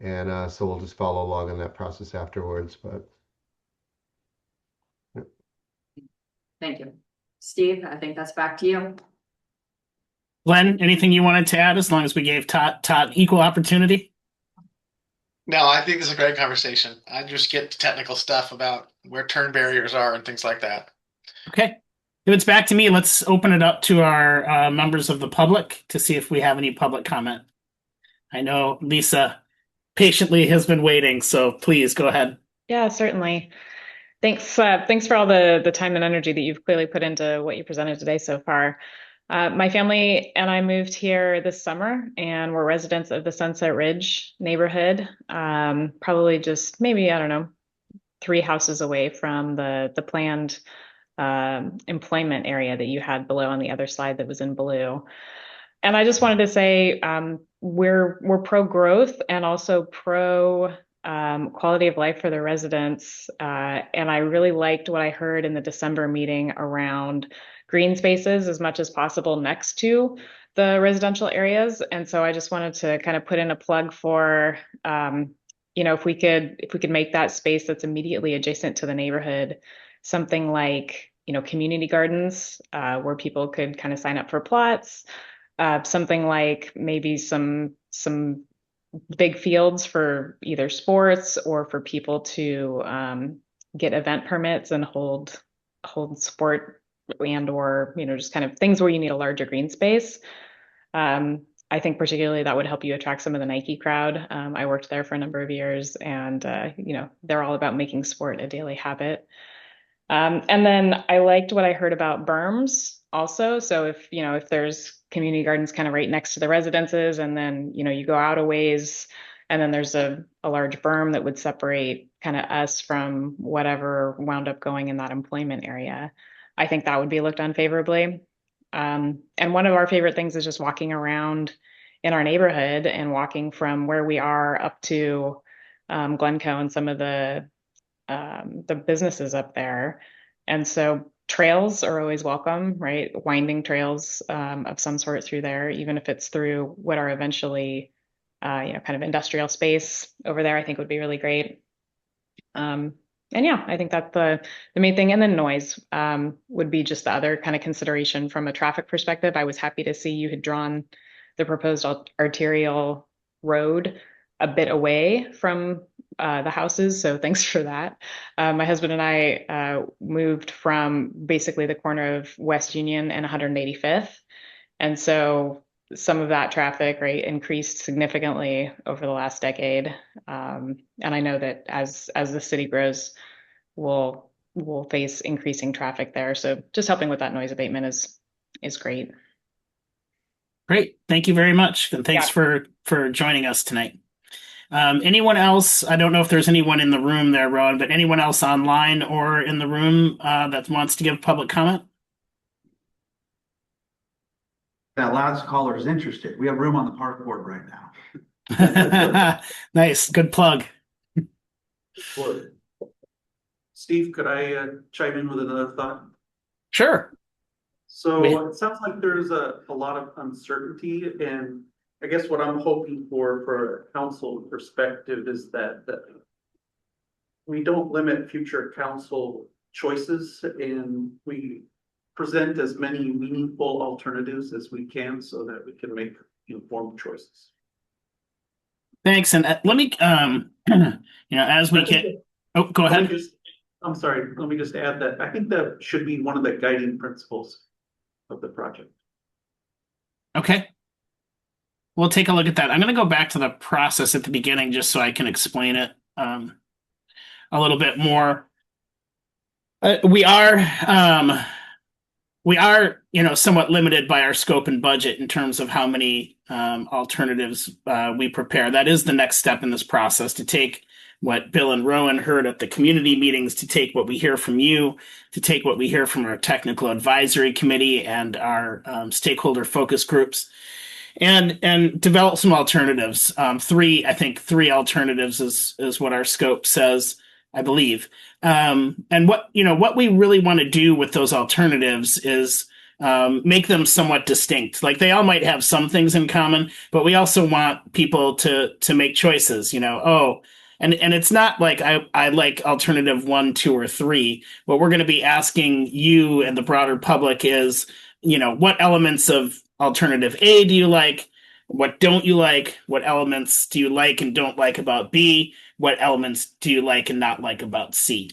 And so we'll just follow along in that process afterwards. But Thank you. Steve, I think that's back to you. Glenn, anything you wanted to add as long as we gave Todd equal opportunity? No, I think this is a great conversation. I just get to technical stuff about where turn barriers are and things like that. Okay. If it's back to me, let's open it up to our members of the public to see if we have any public comment. I know Lisa patiently has been waiting, so please go ahead. Yeah, certainly. Thanks for all the time and energy that you've clearly put into what you presented today so far. My family and I moved here this summer, and we're residents of the Sunset Ridge neighborhood. Probably just maybe, I don't know, 3 houses away from the planned employment area that you had below on the other slide that was in blue. And I just wanted to say we're pro growth and also pro quality of life for the residents. And I really liked what I heard in the December meeting around green spaces as much as possible next to the residential areas. And so I just wanted to kind of put in a plug for, if we could make that space that's immediately adjacent to the neighborhood, something like, community gardens, where people could kind of sign up for plots. Something like maybe some big fields for either sports or for people to get event permits and hold sport and or just kind of things where you need a larger green space. I think particularly that would help you attract some of the Nike crowd. I worked there for a number of years, and they're all about making sport a daily habit. And then I liked what I heard about berms also. So if there's community gardens kind of right next to the residences, and then you go out a ways, and then there's a large berm that would separate kind of us from whatever wound up going in that employment area, I think that would be looked on favorably. And one of our favorite things is just walking around in our neighborhood and walking from where we are up to Glencoe and some of the businesses up there. And so trails are always welcome, right? Winding trails of some sort through there, even if it's through what are eventually, kind of industrial space over there, I think would be really great. And yeah, I think that's the main thing. And then noise would be just the other kind of consideration from a traffic perspective. I was happy to see you had drawn the proposed arterial road a bit away from the houses. So thanks for that. My husband and I moved from basically the corner of West Union and 185th. And so some of that traffic, right, increased significantly over the last decade. And I know that as the city grows, we'll face increasing traffic there. So just helping with that noise abatement is great. Great. Thank you very much. And thanks for joining us tonight. Anyone else? I don't know if there's anyone in the room there, Ron, but anyone else online or in the room that wants to give public comment? That last caller is interested. We have room on the park board right now. Nice. Good plug. Steve, could I chime in with another thought? Sure. So it sounds like there's a lot of uncertainty, and I guess what I'm hoping for a council perspective is that we don't limit future council choices, and we present as many meaningful alternatives as we can so that we can make informed choices. Thanks. And let me, as we get, go ahead. I'm sorry, let me just add that I think that should be one of the guiding principles of the project. Okay. We'll take a look at that. I'm going to go back to the process at the beginning just so I can explain it a little bit more. We are, somewhat limited by our scope and budget in terms of how many alternatives we prepare. That is the next step in this process, to take what Bill and Rowan heard at the community meetings, to take what we hear from you, to take what we hear from our technical advisory committee and our stakeholder focus groups, and develop some alternatives. Three alternatives is what our scope says, I believe. And what we really want to do with those alternatives is make them somewhat distinct. Like, they all might have some things in common, but we also want people to make choices, and it's not like I like alternative 1, 2, or 3. What we're going to be asking you and the broader public is, what elements of alternative A do you like? What don't you like? What elements do you like and don't like about B? What elements do you like and not like about C?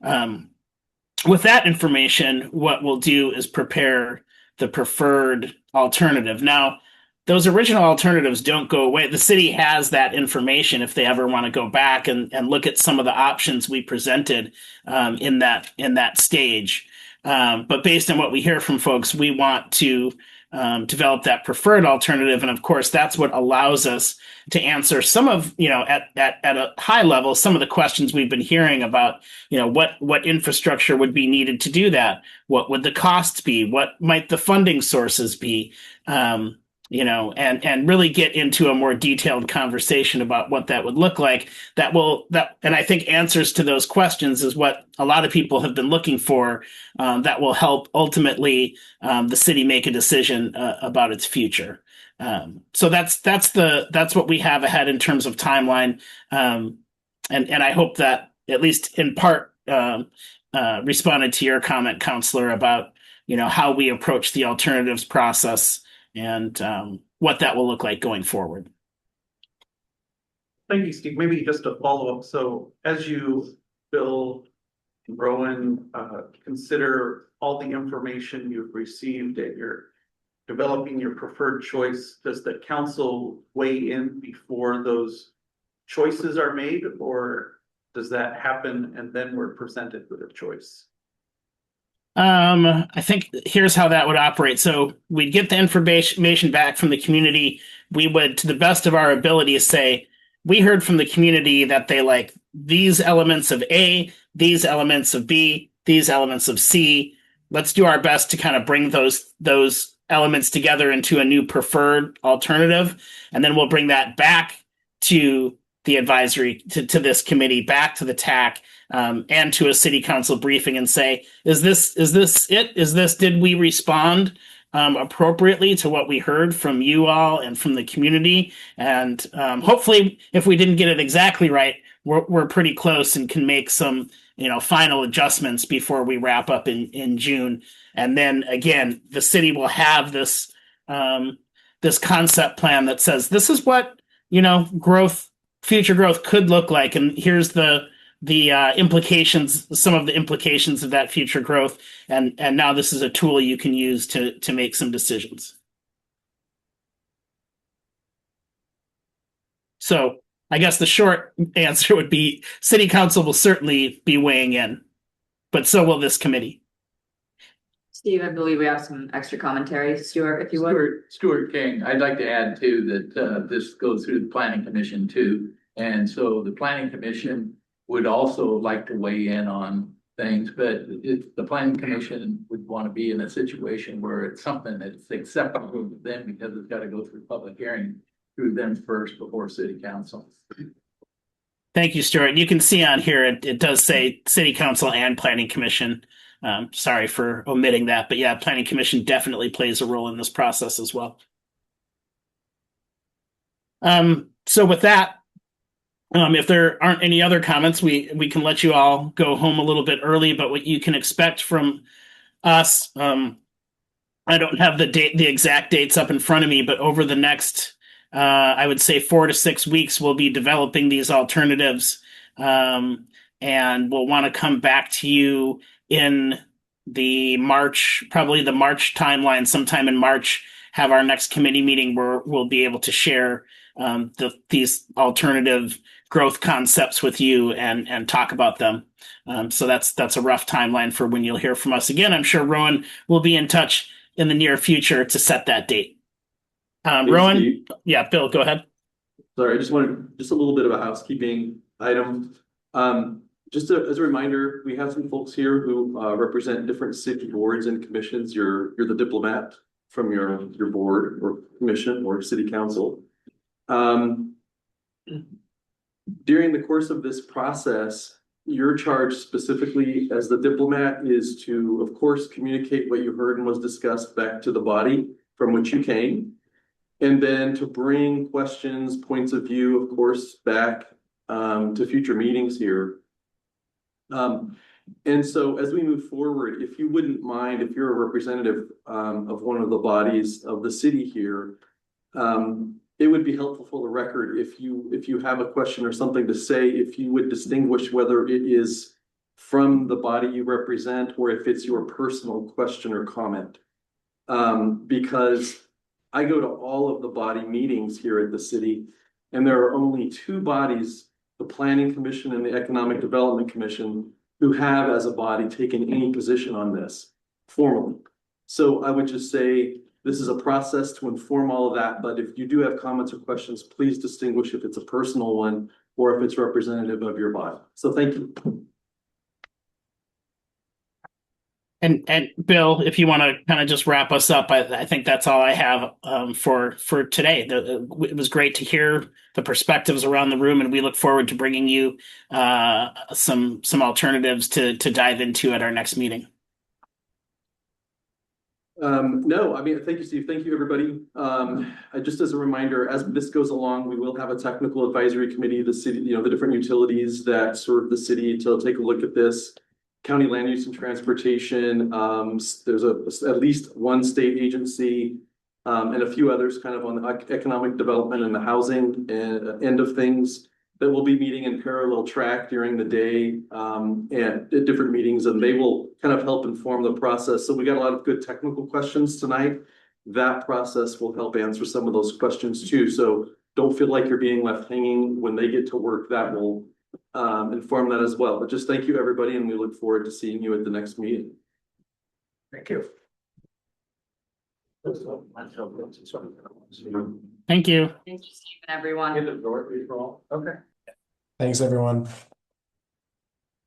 With that information, what we'll do is prepare the preferred alternative. Now, those original alternatives don't go away. The city has that information if they ever want to go back and look at some of the options we presented in that stage. But based on what we hear from folks, we want to develop that preferred alternative. And of course, that's what allows us to answer some of, at a high level, some of the questions we've been hearing about, what infrastructure would be needed to do that? What would the costs be? What might the funding sources be? And really get into a more detailed conversation about what that would look like. And I think answers to those questions is what a lot of people have been looking for. That will help ultimately the city make a decision about its future. So that's what we have ahead in terms of timeline. And I hope that at least in part responded to your comment, Counselor, about, how we approach the alternatives process and what that will look like going forward. Thank you, Steve. Maybe just a follow-up. So as you, Bill, Rowan, consider all the information you've received and you're developing your preferred choice, does the council weigh in before those choices are made, or does that happen and then we're presented with a choice? I think here's how that would operate. So we'd get the information back from the community. We would, to the best of our ability, say, we heard from the community that they like these elements of A, these elements of B, these elements of C. Let's do our best to kind of bring those elements together into a new preferred alternative. And then we'll bring that back to the advisory, to this committee, back to the TAC, and to a city council briefing and say, is this it? Did we respond appropriately to what we heard from you all and from the community? And hopefully, if we didn't get it exactly right, we're pretty close and can make some final adjustments before we wrap up in June. And then again, the city will have this this concept plan that says this is what future growth could look like, and here's the implications, some of the implications of that future growth, and now this is a tool you can use to make some decisions. So I guess the short answer would be City Council will certainly be weighing in, but so will this committee. Steve, I believe we have some extra commentary. Stuart, if you would. Stuart King, I'd like to add too that this goes through the Planning Commission too. And so the Planning Commission would also like to weigh in on things, but the Planning Commission would want to be in a situation where it's something that's acceptable to them because it's got to go through public hearing through them first before City Council. Thank you, Stuart. You can see on here, it does say City Council and Planning Commission. Sorry for omitting that, but yeah, Planning Commission definitely plays a role in this process as well. So with that, if there aren't any other comments, we can let you all go home a little bit early, but what you can expect from us, I don't have the exact dates up in front of me, but over the next, I would say 4 to 6 weeks, we'll be developing these alternatives, and we'll want to come back to you in probably the March timeline, sometime in March, have our next committee meeting where we'll be able to share these alternative growth concepts with you and talk about them. So that's a rough timeline for when you'll hear from us again. I'm sure Rowan will be in touch in the near future to set that date. Rowan? Steve. Yeah, Bill, go ahead. Sorry, I just wanted a little bit of a housekeeping item. Just as a reminder, we have some folks here who represent different city boards and commissions. You're the diplomat from your board or commission or city council. During the course of this process, your charge specifically as the diplomat is to, of course, communicate what you heard and was discussed back to the body from which you came, and then to bring questions, points of view, of course, back to future meetings here. And so as we move forward, if you wouldn't mind, if you're a representative of one of the bodies of the city here, it would be helpful for the record if you have a question or something to say, if you would distinguish whether it is from the body you represent or if it's your personal question or comment. Because I go to all of the body meetings here at the city, and there are only 2 bodies, the Planning Commission and the Economic Development Commission, who have as a body taken any position on this formally. So I would just say this is a process to inform all of that, but if you do have comments or questions, please distinguish if it's a personal one or if it's representative of your body. So thank you. And Bill, if you want to kind of just wrap us up, I think that's all I have for today. It was great to hear the perspectives around the room, and we look forward to bringing you some alternatives to dive into at our next meeting. No, I mean, thank you, Steve. Thank you, everybody. Just as a reminder, as this goes along, we will have a technical advisory committee, the city, the different utilities that serve the city to take a look at this. county land use and transportation. There's at least one state agency and a few others kind of on the economic development and the housing end of things that will be meeting in parallel track during the day and at different meetings, and they will kind of help inform the process. So we got a lot of good technical questions tonight. That process will help answer some of those questions too. So don't feel like you're being left hanging when they get to work. That will inform that as well. But just thank you, everybody, and we look forward to seeing you at the next meeting. Thank you. Thank you. Thank you, Steve and everyone. Okay. Thanks, everyone.